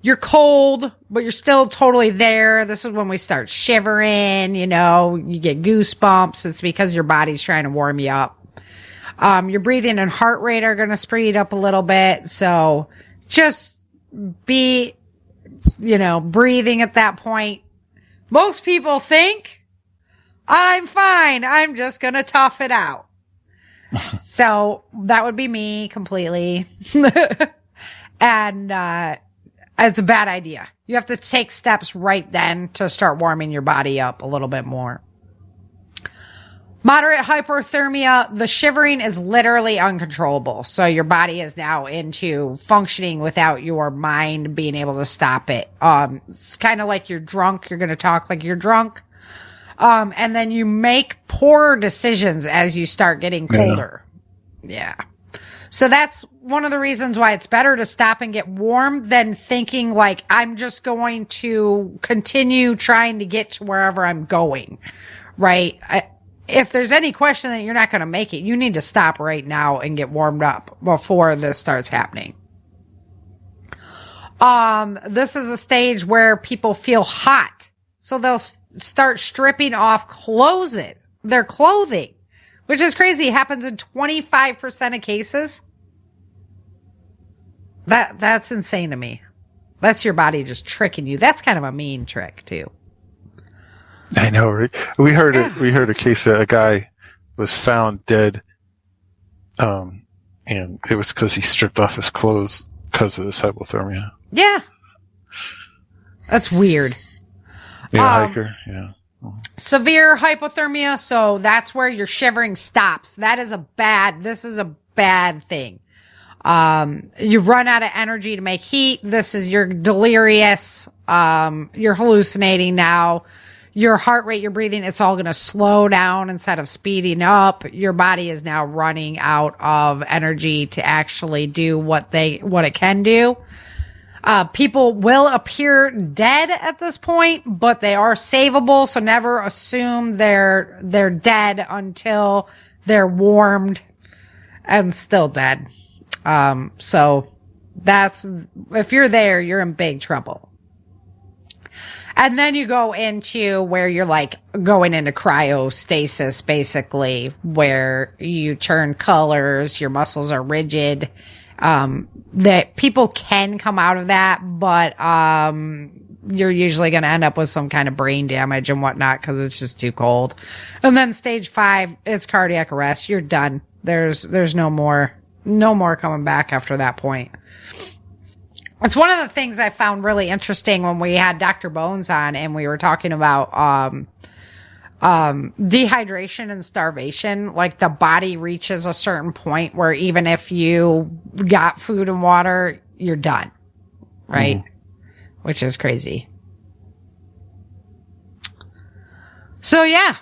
you're cold, but you're still totally there. This is when we start shivering, you know, you get goosebumps. It's because your body's trying to warm you up. Your breathing and heart rate are going to speed up a little bit. So just be, you know, breathing at that point. Most people think, I'm fine. I'm just going to tough it out. So that would be me completely. And, it's a bad idea. You have to take steps right then to start warming your body up a little bit more. Moderate hypothermia, the shivering is literally uncontrollable. So your body is now into functioning without your mind being able to stop it. It's kind of like you're drunk. You're going to talk like you're drunk. And then you make poor decisions as you start getting colder. Yeah. So that's one of the reasons why it's better to stop and get warm than thinking like, I'm just going to continue trying to get to wherever I'm going, right? If there's any question that you're not going to make it, you need to stop right now and get warmed up before this starts happening. This is a stage where people feel hot. So they'll start stripping off their clothing. Which is crazy. It happens in 25% of cases. That's insane to me. That's your body just tricking you. That's kind of a mean trick too. I know, right? We heard a case that a guy was found dead, and it was because he stripped off his clothes because of this hypothermia. Yeah. That's weird. Yeah, hiker. Yeah. Severe hypothermia, so that's where your shivering stops. This is a bad thing. You run out of energy to make heat. You're delirious. You're hallucinating now. Your heart rate, your breathing, it's all going to slow down instead of speeding up. Your body is now running out of energy to actually do what it can do. People will appear dead at this point, but they are savable. So never assume they're dead until they're warmed and still dead. So if you're there, you're in big trouble. And then you go into where you're like going into cryostasis, basically, where you turn colors, your muscles are rigid. That people can come out of that, but you're usually going to end up with some kind of brain damage and whatnot because it's just too cold. And then stage 5, it's cardiac arrest. You're done. There's no more No more coming back after that point. It's one of the things I found really interesting when we had Dr. Bones on and we were talking about dehydration and starvation. Like, the body reaches a certain point where even if you got food and water, you're done. Right? Which is crazy. So yeah,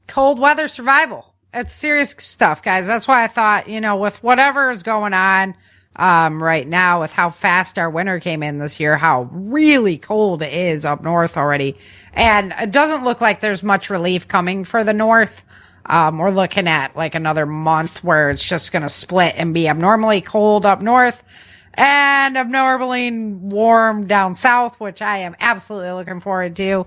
cold weather survival. It's serious stuff, guys. That's why I thought, with whatever is going on right now, with how fast our winter came in this year, how really cold it is up north already. And it doesn't look like there's much relief coming for the north. We're looking at like another month where it's just going to split and be abnormally cold up north and abnormally warm down south, which I am absolutely looking forward to.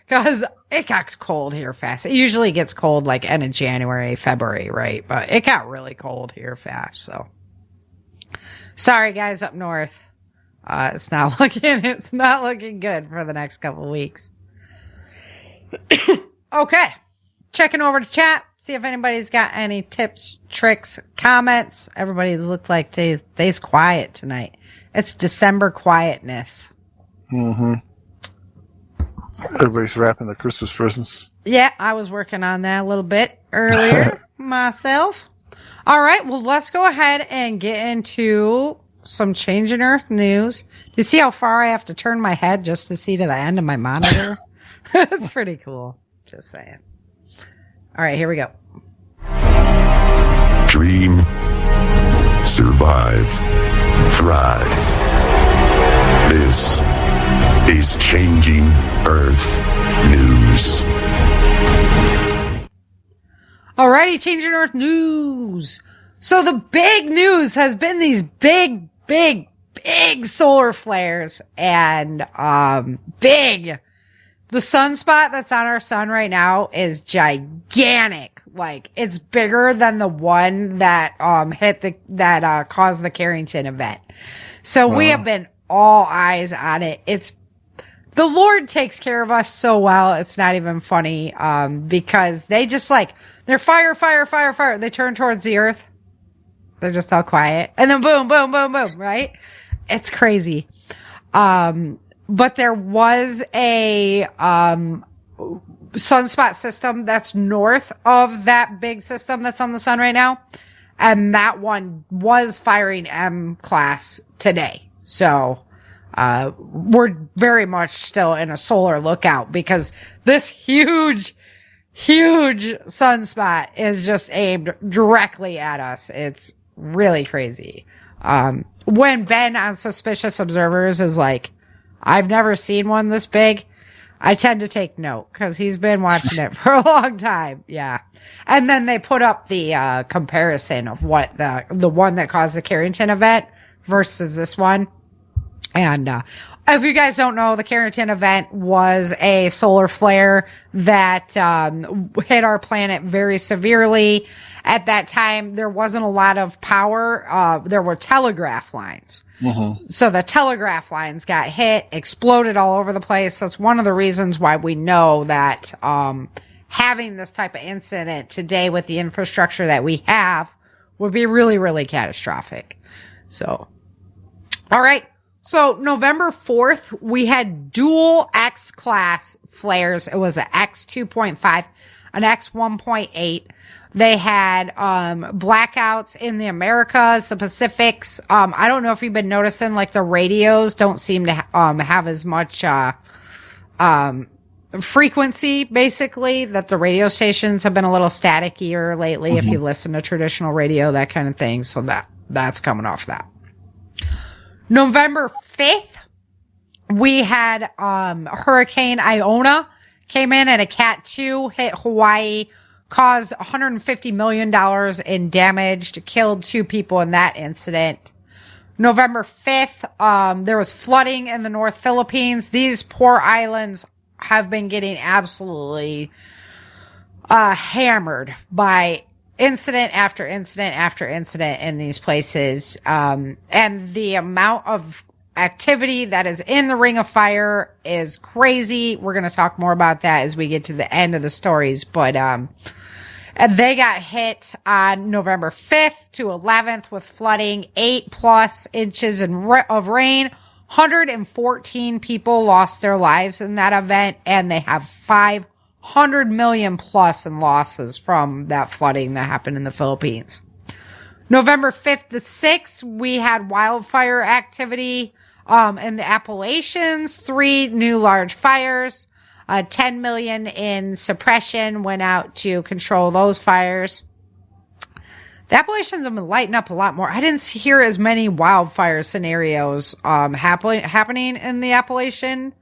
Because it got cold here fast. It usually gets cold like end of January, February, right? But it got really cold here fast, so. Sorry, guys up north. It's not looking good for the next couple of weeks. Okay. Checking over to chat. See if anybody's got any tips, tricks, comments. Everybody looked like they's quiet tonight. It's December quietness. Everybody's wrapping their Christmas presents. Yeah, I was working on that a little bit earlier myself. All right, well, let's go ahead and get into some Changing Earth news. Do you see how far I have to turn my head just to see to the end of my monitor? It's pretty cool. Just saying. All right, here we go. Dream, survive, thrive. This is Changing Earth News. Alrighty, Changing Earth News. So the big news has been these big solar flares and big. The sunspot that's on our sun right now is gigantic. Like, it's bigger than the one that caused the Carrington event. So we have been all eyes on it. The Lord takes care of us so well. It's not even funny. Because they just they're fire. They turn towards the earth. They're just all quiet. And then boom, boom, boom, boom, right? It's crazy. But there was a, sunspot system that's north of that big system that's on the sun right now. And that one was firing M class today. So, we're very much still in a solar lookout because this huge sunspot is just aimed directly at us. It's really crazy. When Ben on Suspicious Observers is like, I've never seen one this big, I tend to take note because he's been watching it for a long time. Yeah. And then they put up the comparison of what the one that caused the Carrington event versus this one. And if you guys don't know, the Carrington event was a solar flare that hit our planet very severely. At that time, there wasn't a lot of power. There were telegraph lines. So the telegraph lines got hit, exploded all over the place. That's one of the reasons why we know that having this type of incident today with the infrastructure that we have would be really, really catastrophic. So, all right. So November 4th, we had dual X-class flares. It was an X 2.5, an X 1.8. They had blackouts in the Americas, the Pacifics. I don't know if you've been noticing, like, the radios don't seem to have as much frequency, basically, that the radio stations have been a little statikier lately if you listen to traditional radio, that kind of thing. So that's coming off that. November 5th, we had Hurricane Iona came in at a Cat 2, hit Hawaii, caused $150 million in damage, killed 2 people in that incident. November 5th, there was flooding in the North Philippines. These poor islands have been getting absolutely hammered by incident after incident after incident in these places. And the amount of activity that is in the Ring of Fire is crazy. We're going to talk more about that as we get to the end of the stories. But And they got hit on November 5th to 11th with flooding, 8+ inches of rain. 114 people lost their lives in that event, and they have 500 million plus in losses from that flooding that happened in the Philippines. November 5th to 6th, we had wildfire activity in the Appalachians, 3 new large fires. 10 million in suppression went out to control those fires. The Appalachians have been lighting up a lot more. I didn't hear as many wildfire scenarios happening in the Appalachian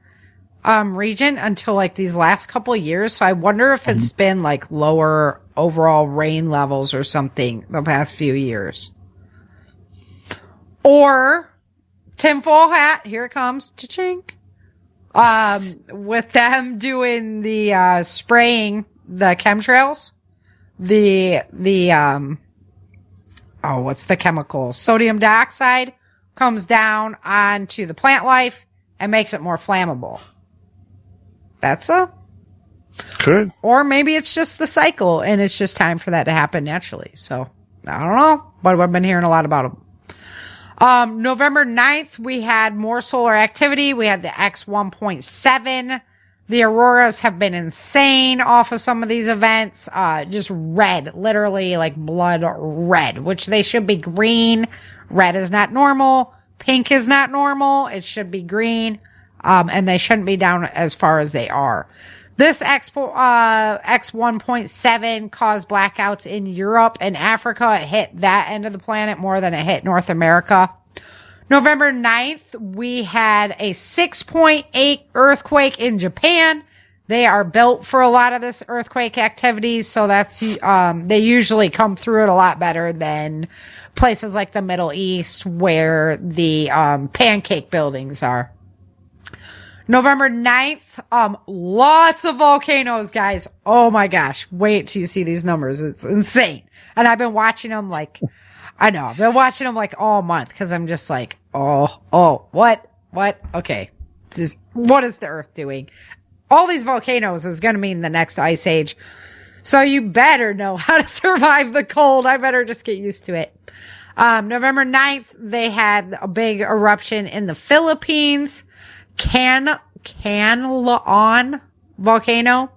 region until like these last couple of years. So I wonder if it's been like lower overall rain levels or something the past few years. Or tinfoil hat, here it comes, cha-chink. With them doing the spraying the chemtrails, what's the chemical? Sodium dioxide comes down onto the plant life and makes it more flammable. Could. Or maybe it's just the cycle and it's just time for that to happen naturally. So, I don't know, but I've been hearing a lot about them. November 9th, we had more solar activity. We had the X 1.7. The auroras have been insane off of some of these events. Just red, literally like blood red, which they should be green. Red is not normal. Pink is not normal. It should be green. And they shouldn't be down as far as they are. This X 1.7 caused blackouts in Europe and Africa. It hit that end of the planet more than it hit North America. November 9th, we had a 6.8 earthquake in Japan. They are built for a lot of this earthquake activity, so that's they usually come through it a lot better than places like the Middle East where the pancake buildings are. November 9th, lots of volcanoes, guys. Oh my gosh. Wait till you see these numbers. It's insane. And I've been watching them like, I know, I've been watching them like all month because I'm just like, what? Okay. What is the earth doing? All these volcanoes is going to mean the next ice age. So you better know how to survive the cold. I better just get used to it. November 9th, they had a big eruption in the Philippines. Canlaon volcano.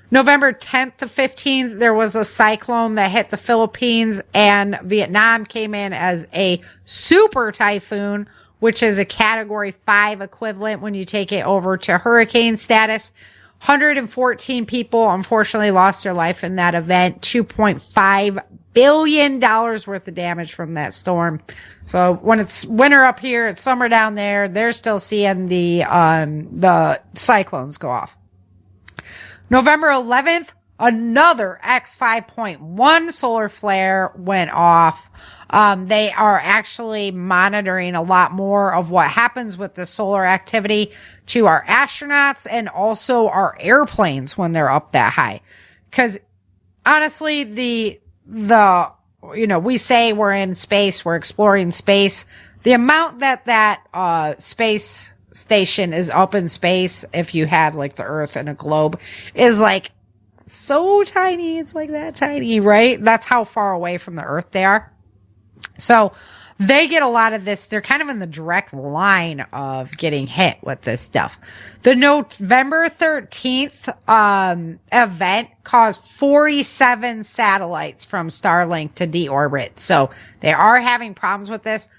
November 10th to 15th, there was a cyclone that hit the Philippines, and Vietnam came in as a super typhoon, which is a category 5 equivalent when you take it over to hurricane status. 114 people unfortunately lost their life in that event. $2.5 billion worth of damage from that storm. So when it's winter up here, it's summer down there, they're still seeing the cyclones go off. November 11th, another X 5.1 solar flare went off. They are actually monitoring a lot more of what happens with the solar activity to our astronauts and also our airplanes when they're up that high. Cause honestly, we say we're in space, we're exploring space. The amount that space station is up in space, if you had like the Earth and a globe, is like so tiny. It's like that tiny, right? That's how far away from the Earth they are. So they get a lot of this. They're kind of in the direct line of getting hit with this stuff. The November 13th event caused 47 satellites from Starlink to deorbit. So they are having problems with this.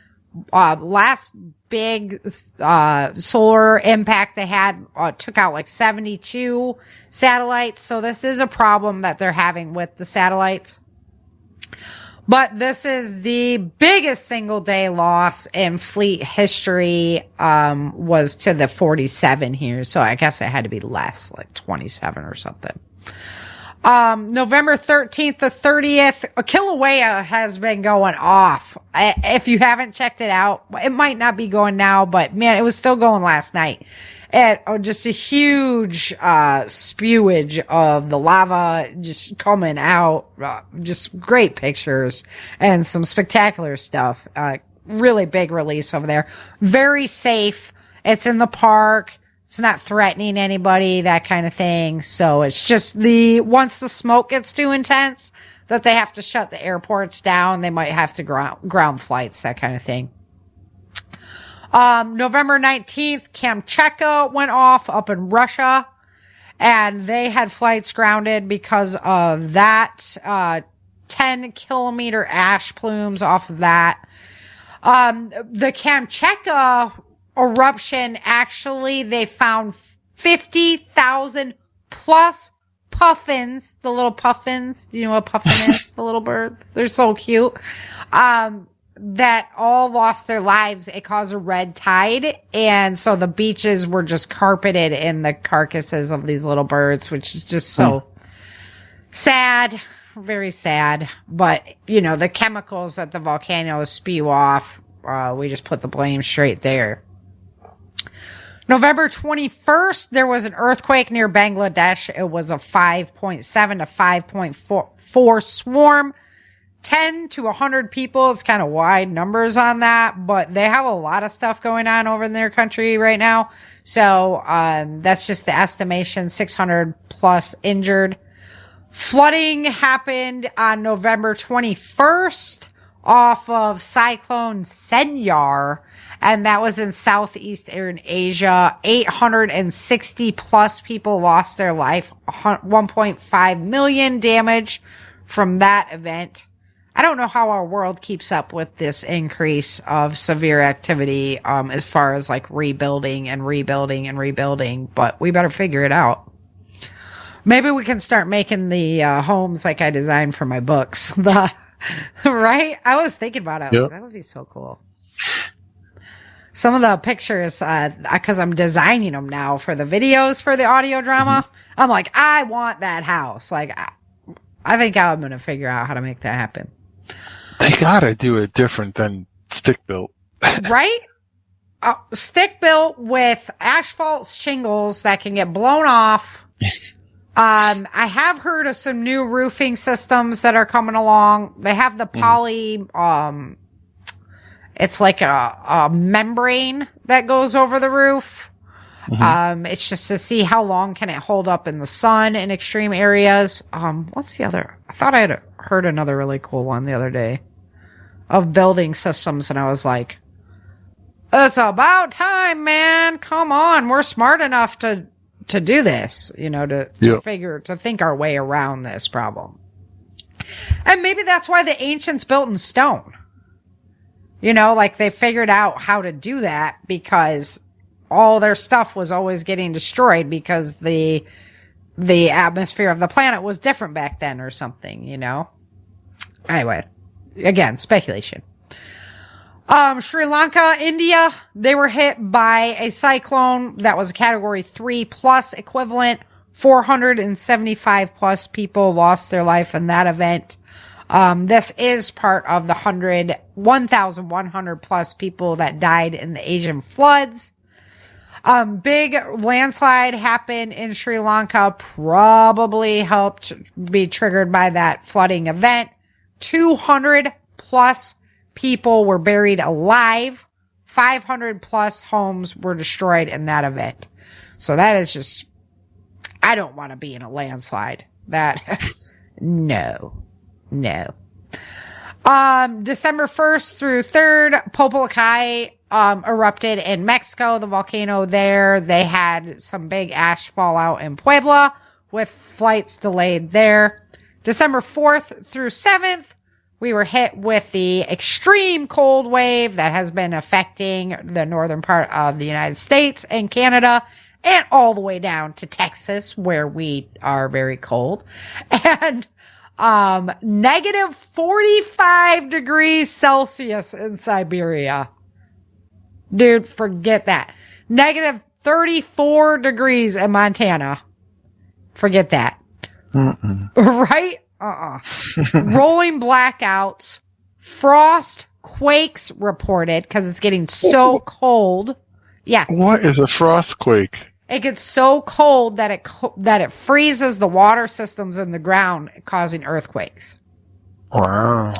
Last big solar impact they had took out like 72 satellites. So this is a problem that they're having with the satellites. But this is the biggest single day loss in fleet history, was to the 47 here. So I guess it had to be less, like 27 or something. November 13th to 30th, Kilauea has been going off. If you haven't checked it out, it might not be going now, but man, it was still going last night. And just a huge spewage of the lava just coming out. Just great pictures and some spectacular stuff. Really big release over there. Very safe. It's in the park. It's not threatening anybody, that kind of thing. So it's just once the smoke gets too intense that they have to shut the airports down. They might have to ground flights, that kind of thing. November 19th, Kamchatka went off up in Russia, and they had flights grounded because of that, 10-kilometer ash plumes off of that. The Kamchatka eruption, actually, they found 50,000 plus puffins, the little puffins. Do you know what puffin is? The little birds. They're so cute. That all lost their lives. It caused a red tide. And so the beaches were just carpeted in the carcasses of these little birds, which is just so sad. Very sad. But, the chemicals that the volcanoes spew off, we just put the blame straight there. November 21st, there was an earthquake near Bangladesh. It was a 5.7 to 5.4 swarm. 10 to 100 people. It's kind of wide numbers on that, but they have a lot of stuff going on over in their country right now. So, that's just the estimation, 600 plus injured. Flooding happened on November 21st off of Cyclone Senyar, and that was in Southeastern Asia. 860 plus people lost their life. 1.5 million damage from that event. I don't know how our world keeps up with this increase of severe activity, as far as like rebuilding, but we better figure it out. Maybe we can start making the homes like I designed for my books. Right? I was thinking about it. Yep. That would be so cool. Some of the pictures, because I'm designing them now for the videos for the audio drama. Mm-hmm. I'm like, I want that house. Like, I think I'm going to figure out how to make that happen. They gotta do it different than stick built. Right? Stick built with asphalt shingles that can get blown off. I have heard of some new roofing systems that are coming along. They have the poly, it's like a membrane that goes over the roof. Mm-hmm. It's just to see how long can it hold up in the sun in extreme areas. What's the other? I thought I had heard another really cool one the other day of building systems, and I was like, it's about time, man. Come on. We're smart enough to do this, to think our way around this problem. And maybe that's why the ancients built in stone. Like they figured out how to do that because all their stuff was always getting destroyed because the atmosphere of the planet was different back then or something, Anyway, again, speculation. Sri Lanka, India, they were hit by a cyclone that was a category 3 plus equivalent. 475 plus people lost their life in that event. This is part of the 1,100 plus people that died in the Asian floods. Big landslide happened in Sri Lanka, probably helped be triggered by that flooding event. 200 plus people were buried alive. 500 plus homes were destroyed in that event. So that is just, I don't want to be in a landslide. No. December 1st through 3rd, Popocatépetl erupted in Mexico, the volcano there. They had some big ash fallout in Puebla with flights delayed there. December 4th through 7th, we were hit with the extreme cold wave that has been affecting the northern part of the United States and Canada and all the way down to Texas, where we are very cold. And negative 45 degrees Celsius in Siberia. Dude, forget that. Negative 34 degrees in Montana. Forget that. Right? Rolling blackouts, frost quakes reported because it's getting so cold. Yeah. What is a frost quake? It gets so cold that it freezes the water systems in the ground, causing earthquakes. Wow.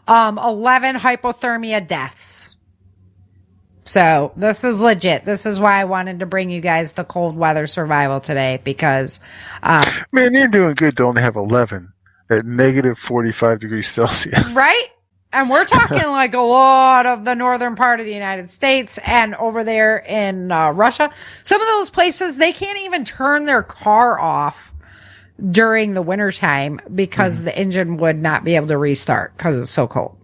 11 hypothermia deaths. So this is legit. This is why I wanted to bring you guys the cold weather survival today, because Man, you're doing good to only have 11 at negative 45 degrees Celsius. right? And we're talking like a lot of the northern part of the United States and over there in Russia. Some of those places, they can't even turn their car off during the wintertime because the engine would not be able to restart because it's so cold.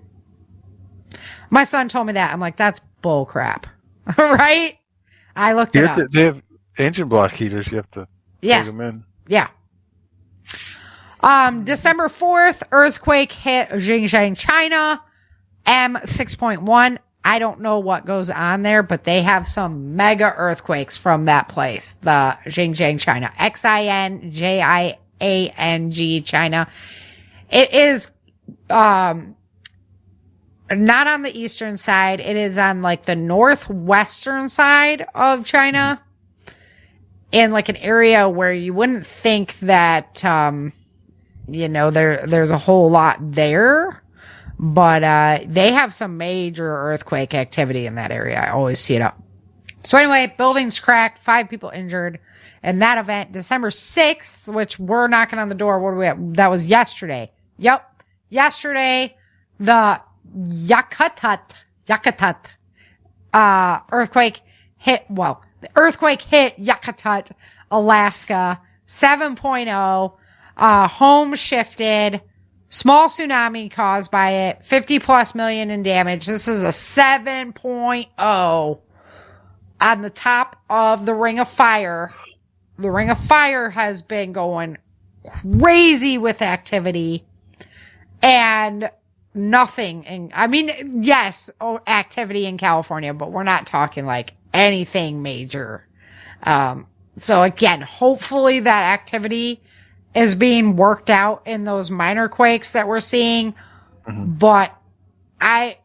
My son told me that. I'm like, that's bull crap. Right? I looked it up. They have engine block heaters. You have to plug them in. Yeah. December 4th, earthquake hit Xinjiang, China, M6.1. I don't know what goes on there, but they have some mega earthquakes from that place, the Xinjiang, China. Xinjiang, China. It is, not on the eastern side. It is on like the northwestern side of China, in like an area where you wouldn't think that, there's a whole lot there, but they have some major earthquake activity in that area. I always see it up. So anyway, buildings cracked, 5 people injured in that event. December 6th, which we're knocking on the door. What do we have? That was yesterday. Yep. Yesterday, the Yakutat earthquake hit, the earthquake hit Yakutat, Alaska, 7.0, home shifted, small tsunami caused by it, 50 plus million in damage. This is a 7.0 on the top of the Ring of Fire. The Ring of Fire has been going crazy with activity and nothing. And I mean, yes, activity in California, but we're not talking like anything major. So again, hopefully that activity is being worked out in those minor quakes that we're seeing. But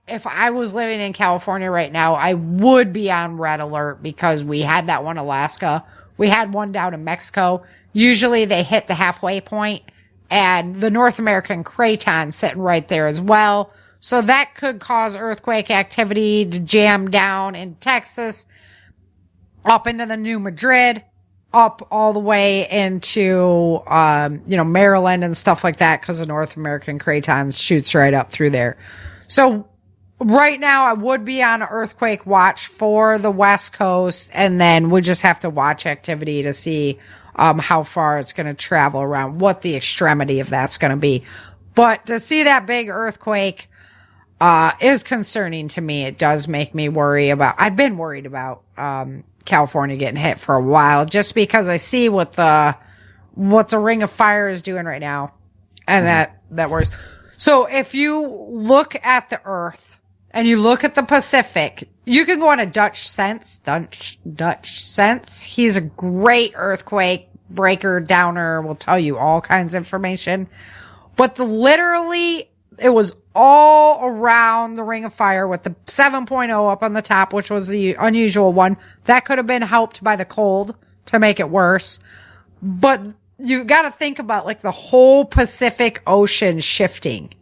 if I was living in California right now, I would be on red alert because we had that one in Alaska. We had one down in Mexico. Usually they hit the halfway point, and the North American craton sitting right there as well. So that could cause earthquake activity to jam down in Texas, up into the New Madrid, up all the way into, Maryland and stuff like that, because the North American craton shoots right up through there. So right now I would be on earthquake watch for the West Coast, and then we just have to watch activity to see how far it's going to travel around, what the extremity of that's going to be. But to see that big earthquake is concerning to me. It does make me I've been worried about California getting hit for a while, just because I see what the Ring of Fire is doing right now, and that worries. So if you look at the Earth and you look at the Pacific, you can go on a Dutch Sense. He's a great earthquake breaker downer, will tell you all kinds of information. But literally, it was all around the Ring of Fire with the 7.0 up on the top, which was the unusual one. That could have been helped by the cold to make it worse. But you got to think about like the whole Pacific Ocean shifting.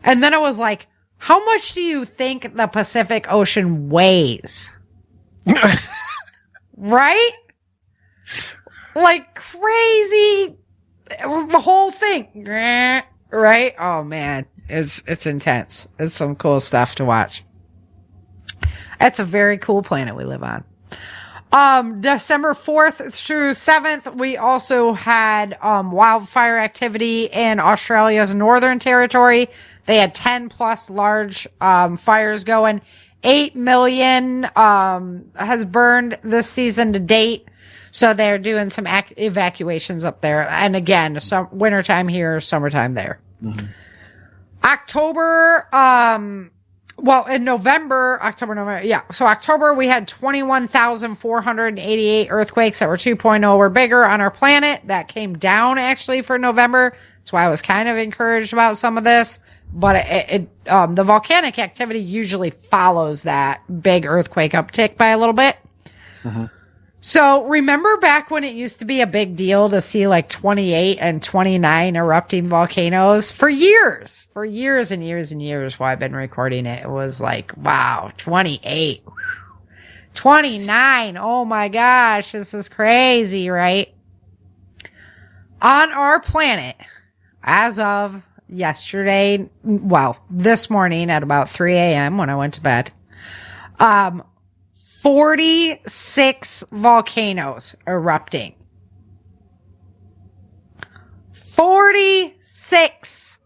And then it was like, how much do you think the Pacific Ocean weighs? Right? Like crazy. The whole thing. Right? Oh man. It's intense. It's some cool stuff to watch. It's a very cool planet we live on. December 4th through 7th, we also had wildfire activity in Australia's Northern Territory. They had 10 plus large fires going. 8 million has burned this season to date. So they're doing some evacuations up there. And again, some wintertime here, summertime there. October, in November, So October, we had 21,488 earthquakes that were 2.0 or bigger on our planet. That came down actually for November. That's why I was kind of encouraged about some of this. But the volcanic activity usually follows that big earthquake uptick by a little bit. So remember back when it used to be a big deal to see like 28 and 29 erupting volcanoes for years and years and years while I've been recording it. It was like, wow, 28. 29. Oh my gosh, this is crazy, right? On our planet, as of yesterday, well, this morning at about 3 a.m. when I went to bed, 46 volcanoes erupting. 46!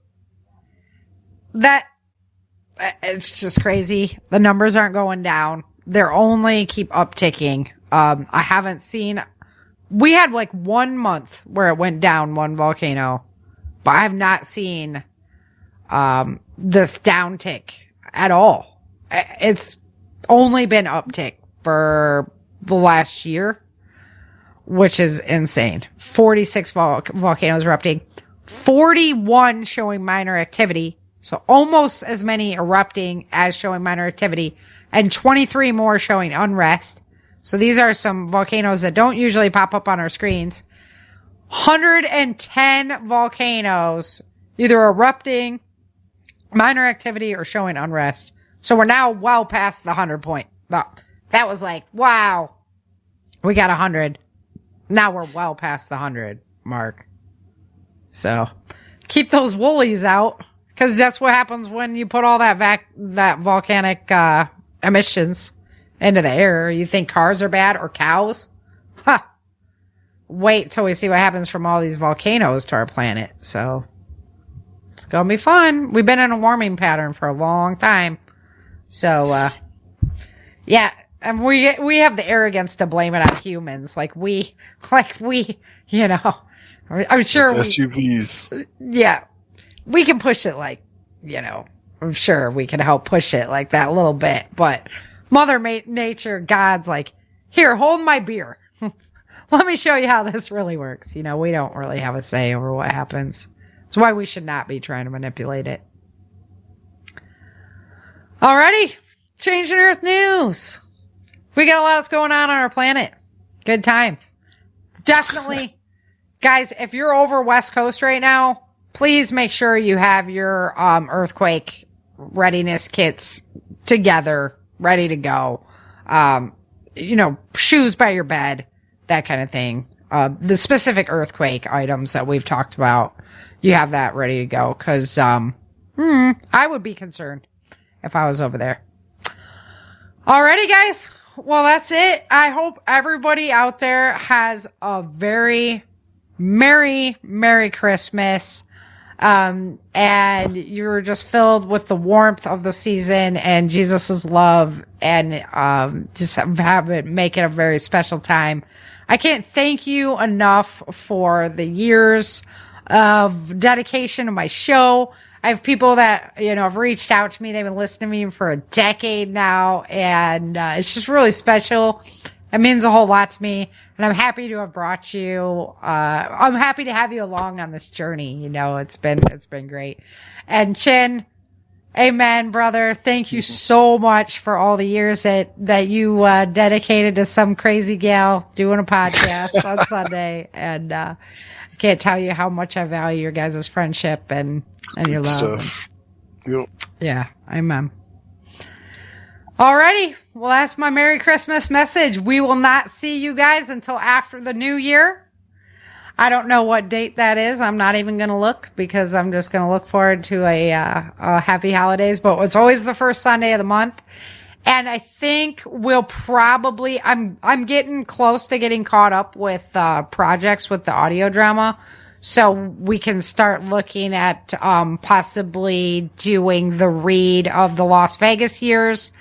It's just crazy. The numbers aren't going down. They're only keep upticking. I haven't seen, we had like 1 month where it went down one volcano, but I have not seen, this downtick at all. It's only been uptick for the last year, which is insane. 46 volcanoes erupting, 41 showing minor activity. So almost as many erupting as showing minor activity, and 23 more showing unrest. So these are some volcanoes that don't usually pop up on our screens. 110 volcanoes either erupting, minor activity, or showing unrest. So we're now well past the 100 point. That was like, wow, we got 100. Now we're well past the 100 mark. So keep those woolies out. Because that's what happens when you put all that volcanic emissions into the air. You think cars are bad or cows? Huh. Wait till we see what happens from all these volcanoes to our planet. So it's going to be fun. We've been in a warming pattern for a long time. So, yeah. And we have the arrogance to blame it on humans. Like we, you know, I'm sure. SUVs. Yeah. We can push it like, you know, I'm sure we can help push it like that a little bit. But Mother Nature, God's like, here, hold my beer. Let me show you how this really works. You know, we don't really have a say over what happens. That's why we should not be trying to manipulate it. Alrighty. Changing Earth news. We got a lot that's going on our planet. Good times. Definitely. Guys, if you're over West Coast right now, please make sure you have your earthquake readiness kits together, ready to go. You know, shoes by your bed, that kind of thing. The specific earthquake items that we've talked about, you have that ready to go. Because I would be concerned if I was over there. Alrighty, guys. Well, that's it. I hope everybody out there has a very Merry Christmas. And you're just filled with the warmth of the season and Jesus's love, and just make it a very special time. I can't thank you enough for the years of dedication to my show. I have people that, you know, have reached out to me. They've been listening to me for a decade now, and it's just really special. It means a whole lot to me, and I'm happy to have brought you, I'm happy to have you along on this journey. You know, it's been great. And Chin, amen, brother. Thank you so much for all the years that you, dedicated to some crazy gal doing a podcast on Sunday. And, I can't tell you how much I value your guys' friendship and your love. Stuff. Yep. Yeah, amen. Alrighty. Well, that's my Merry Christmas message. We will not see you guys until after the new year. I don't know what date that is. I'm not even going to look, because I'm just going to look forward to a happy holidays. But it's always the first Sunday of the month. And I think we'll probably, I'm getting close to getting caught up with projects with the audio drama. So we can start looking at possibly doing the read of the Las Vegas years,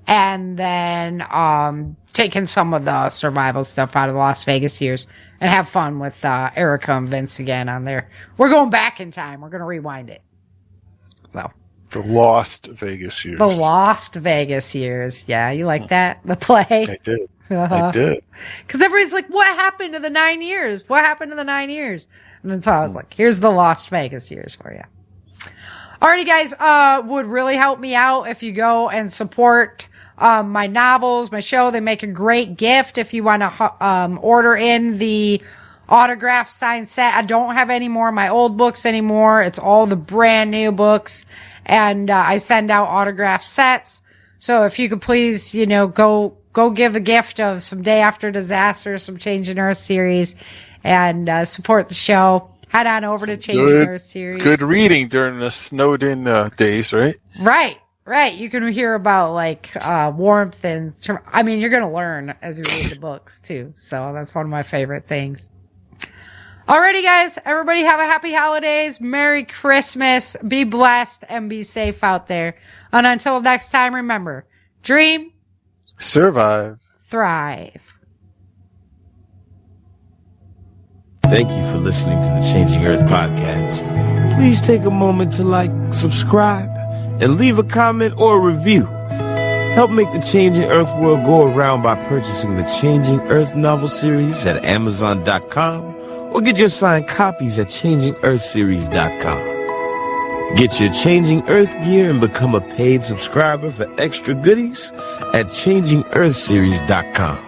and then taking some of the survival stuff out of the Las Vegas years, and have fun with Erica and Vince again on there. We're going back in time. We're going to rewind it. So The Lost Vegas years. the Lost Vegas years. Yeah, you like that? The play? I did. I did. Because everybody's like, what happened to the 9 years? What happened to the 9 years? And then so I was like, here's the Lost Vegas years for you. Alrighty, guys, would really help me out if you go and support my novels, my show. They make a great gift if you want to order in the autograph signed set. I don't have any more of my old books anymore. It's all the brand new books, and I send out autograph sets. So if you could please, you know, go go give a gift of some Day After Disaster, some Changing Earth series, and support the show. Head on over to Changing Earth series. Good reading during the snowed-in days, right? Right. You can hear about like warmth and I mean, you're gonna learn as you read the books too. So that's one of my favorite things. Alrighty, guys. Everybody have a happy holidays. Merry Christmas. Be blessed and be safe out there. And until next time, remember, dream, survive, thrive. Thank you for listening to the Changing Earth podcast. Please take a moment to like, subscribe, and leave a comment or a review. Help make the Changing Earth world go around by purchasing the Changing Earth novel series at Amazon.com or get your signed copies at ChangingEarthSeries.com. Get your Changing Earth gear and become a paid subscriber for extra goodies at ChangingEarthSeries.com.